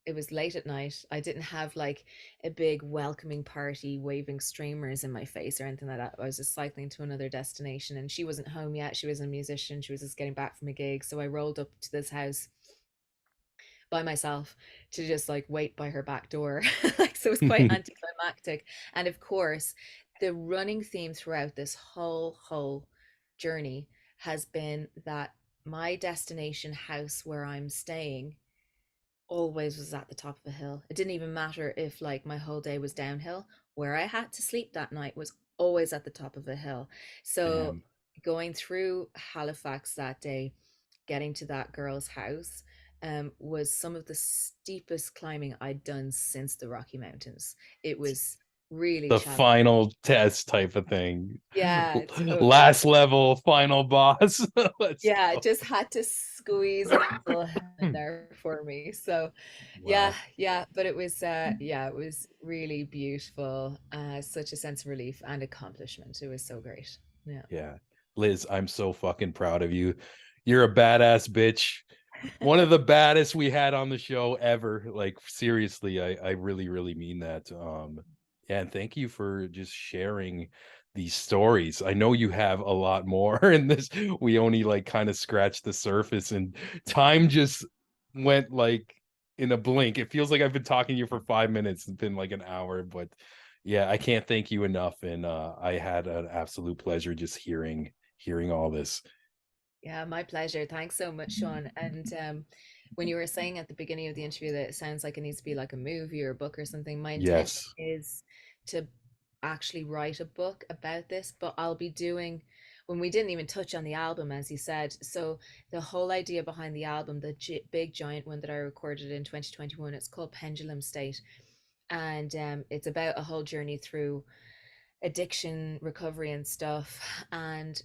it was late at night. I didn't have like a big welcoming party waving streamers in my face or anything like that. I was just cycling to another destination and she wasn't home yet. She was a musician. She was just getting back from a gig. So I rolled up to this house by myself to just like wait by her back door. Like, so it was quite anticlimactic. And of course, the running theme throughout this whole journey has been that my destination house where I'm staying always was at the top of a hill. It didn't even matter if like my whole day was downhill. Where I had to sleep that night was always at the top of a hill. So Damn. going through Halifax that day, getting to that girl's house, was some of the steepest climbing I'd done since the Rocky Mountains. It was really The challenging. final test type of thing. Yeah, totally. Last level, final boss. Let's Yeah, go. just had to squeeze a little hill in there for me. So yeah, Wow. yeah, but it was yeah, it was really beautiful. Such a sense of relief and accomplishment. It was so great. Yeah. Yeah. Liz, I'm so fucking proud of you. You're a badass bitch. One of the baddest we had on the show ever. Like seriously, I really, really mean that. Yeah, and thank you for just sharing these stories. I know you have a lot more in this. We only like kind of scratched the surface and time just went like in a blink. It feels like I've been talking to you for 5 minutes. It's been like an hour, but yeah, I can't thank you enough. And I had an absolute pleasure just hearing all this. Yeah, my pleasure. Thanks so much, Sean. And when you were saying at the beginning of the interview that it sounds like it needs to be like a movie or a book or something, my intention Yes. is to actually write a book about this, but I'll be doing when we didn't even touch on the album, as you said. So the whole idea behind the album, the big giant one that I recorded in 2021, it's called Pendulum State. And it's about a whole journey through addiction, recovery, and stuff. And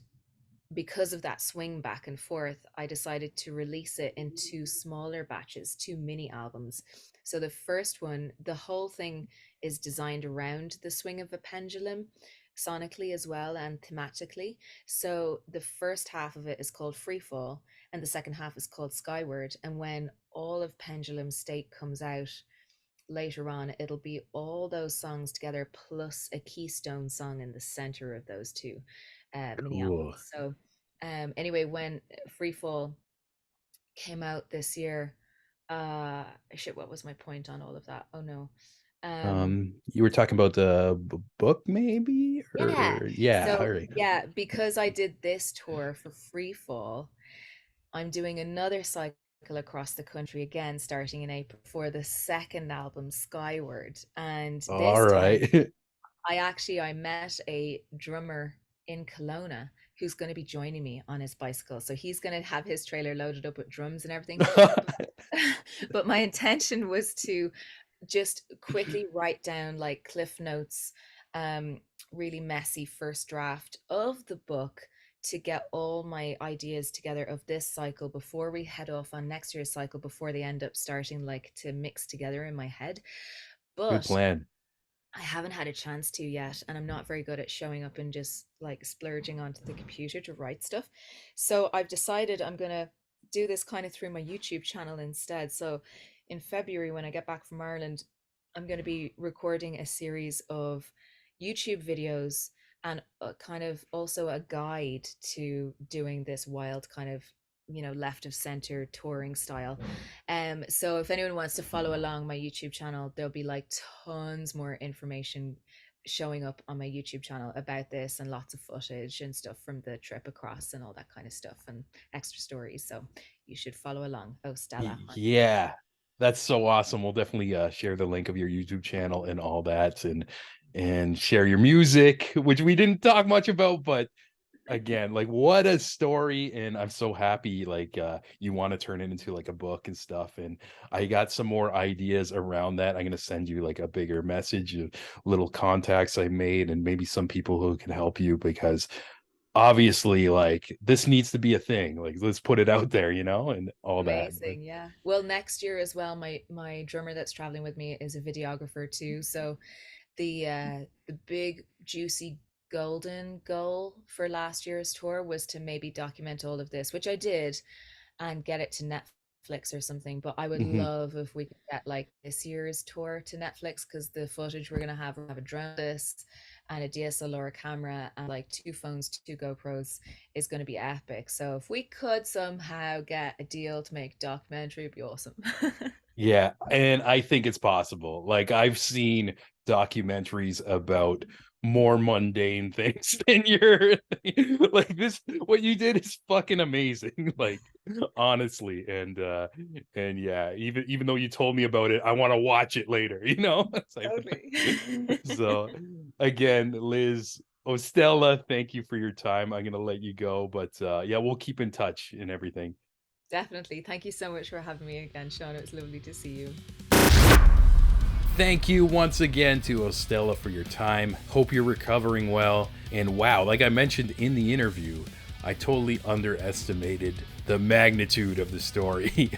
because of that swing back and forth, I decided to release it in two smaller batches, two mini albums. So the first one, the whole thing is designed around the swing of a pendulum, sonically as well and thematically. So the first half of it is called Free Fall, and the second half is called Skyward. And when all of Pendulum State comes out later on, it'll be all those songs together plus a keystone song in the center of those two mini Cool. albums. So anyway, when Freefall came out this year, shit, what was my point on all of that? Oh no. You were talking about the book, maybe, Yeah. or yeah, all So right. yeah, because I did this tour for Freefall, I'm doing another cycle across the country again starting in April for the second album, Skyward. And All this time right. I met a drummer in Kelowna who's going to be joining me on his bicycle. So he's going to have his trailer loaded up with drums and everything. But, but my intention was to just quickly write down like cliff notes, really messy first draft of the book to get all my ideas together of this cycle before we head off on next year's cycle before they end up starting like to mix together in my head. Good But plan. I haven't had a chance to yet, and I'm not very good at showing up and just like splurging onto the computer to write stuff. So I've decided I'm gonna do this kind of through my YouTube channel instead. So in February, when I get back from Ireland, I'm going to be recording a series of YouTube videos and kind of also a guide to doing this wild kind of, left of center touring style. So if anyone wants to follow along my YouTube channel, there'll be like tons more information showing up on my YouTube channel about this and lots of footage and stuff from the trip across and all that kind of stuff and extra stories. So you should follow along. Oh, Stella on Yeah, that's so awesome. We'll definitely share the link of your YouTube channel and all that, and share your music, which we didn't talk much about, but again, like what a story. And I'm so happy like you want to turn it into like a book and stuff. And I got some more ideas around that. I'm going to send you like a bigger message of little contacts I made and maybe some people who can help you, because obviously like this needs to be a thing. Like let's put it out there, and all that. But Amazing, yeah. Well, next year as well, my drummer that's traveling with me is a videographer too. So the big juicy golden goal for last year's tour was to maybe document all of this, which I did, and get it to Netflix Netflix or something, but I would Hmm. love if we could get like this year's tour to Netflix, because the footage we're gonna have a drone this and a DSLR camera and like two phones, two GoPros is gonna be epic. So if we could somehow get a deal to make a documentary, it'd be awesome. Yeah, and I think it's possible. Like, I've seen documentaries about more mundane things than your like, this what you did is fucking amazing, like, honestly, and yeah, even though you told me about it, I wanna watch it later, you know? Type of Totally. thing. So, again, Liz, oh, Stella, thank you for your time. I'm gonna let you go, but, yeah, we'll keep in touch and everything. Definitely. Thank you so much for having me again, Sean. It was lovely to see you. Thank you once again to 0STELLA for your time. Hope you're recovering well. And wow, like I mentioned in the interview, I totally underestimated the magnitude of the story.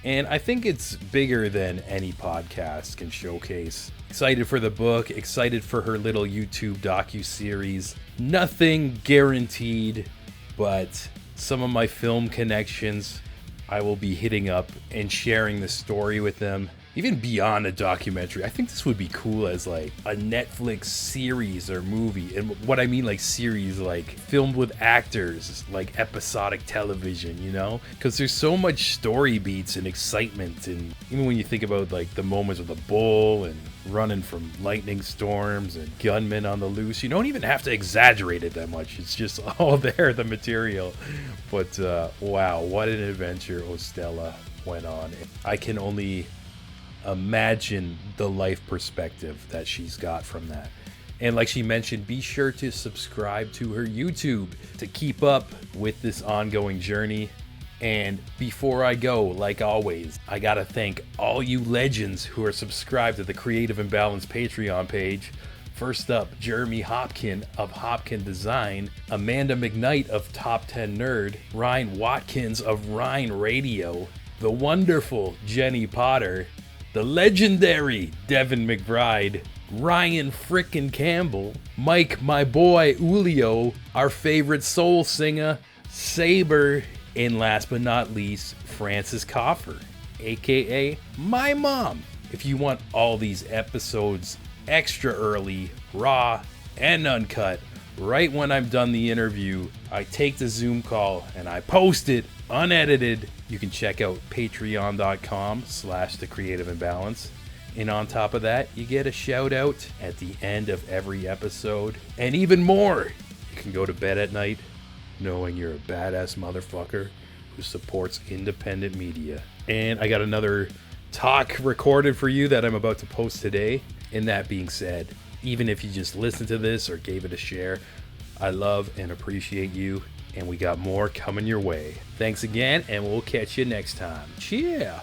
And I think it's bigger than any podcast can showcase. Excited for the book, excited for her little YouTube docu-series. Nothing guaranteed, but some of my film connections I will be hitting up and sharing the story with them. Even beyond a documentary, I think this would be cool as like a Netflix series or movie. And what I mean, like series, like filmed with actors, like episodic television, you know? Because there's so much story beats and excitement. And even when you think about like the moments with the bull and running from lightning storms and gunmen on the loose, you don't even have to exaggerate it that much. It's just all there, the material. But wow, what an adventure 0STELLA went on. I can only imagine the life perspective that she's got from that. And like she mentioned, be sure to subscribe to her YouTube to keep up with this ongoing journey. And before I go, like always, I gotta thank all you legends who are subscribed to the Creative Imbalance Patreon page. First up, Jeremy Hopkin of Hopkin Design, Amanda McKnight of Top 10 Nerd, Ryan Watkins of Ryan Radio, the wonderful Jenny Potter, the legendary Devin McBride, Ryan frickin' Campbell, Mike, my boy Julio, our favorite soul singer, Saber, and last but not least, Francis Coffer, aka my mom. If you want all these episodes extra early, raw, and uncut, right when I'm done the interview, I take the Zoom call and I post it unedited. You can check out patreon.com/the creative imbalance. And on top of that, you get a shout out at the end of every episode. And even more, you can go to bed at night knowing you're a badass motherfucker who supports independent media. And I got another talk recorded for you that I'm about to post today. And that being said, even if you just listened to this or gave it a share, I love and appreciate you. And we got more coming your way. Thanks again, and we'll catch you next time. Cheer!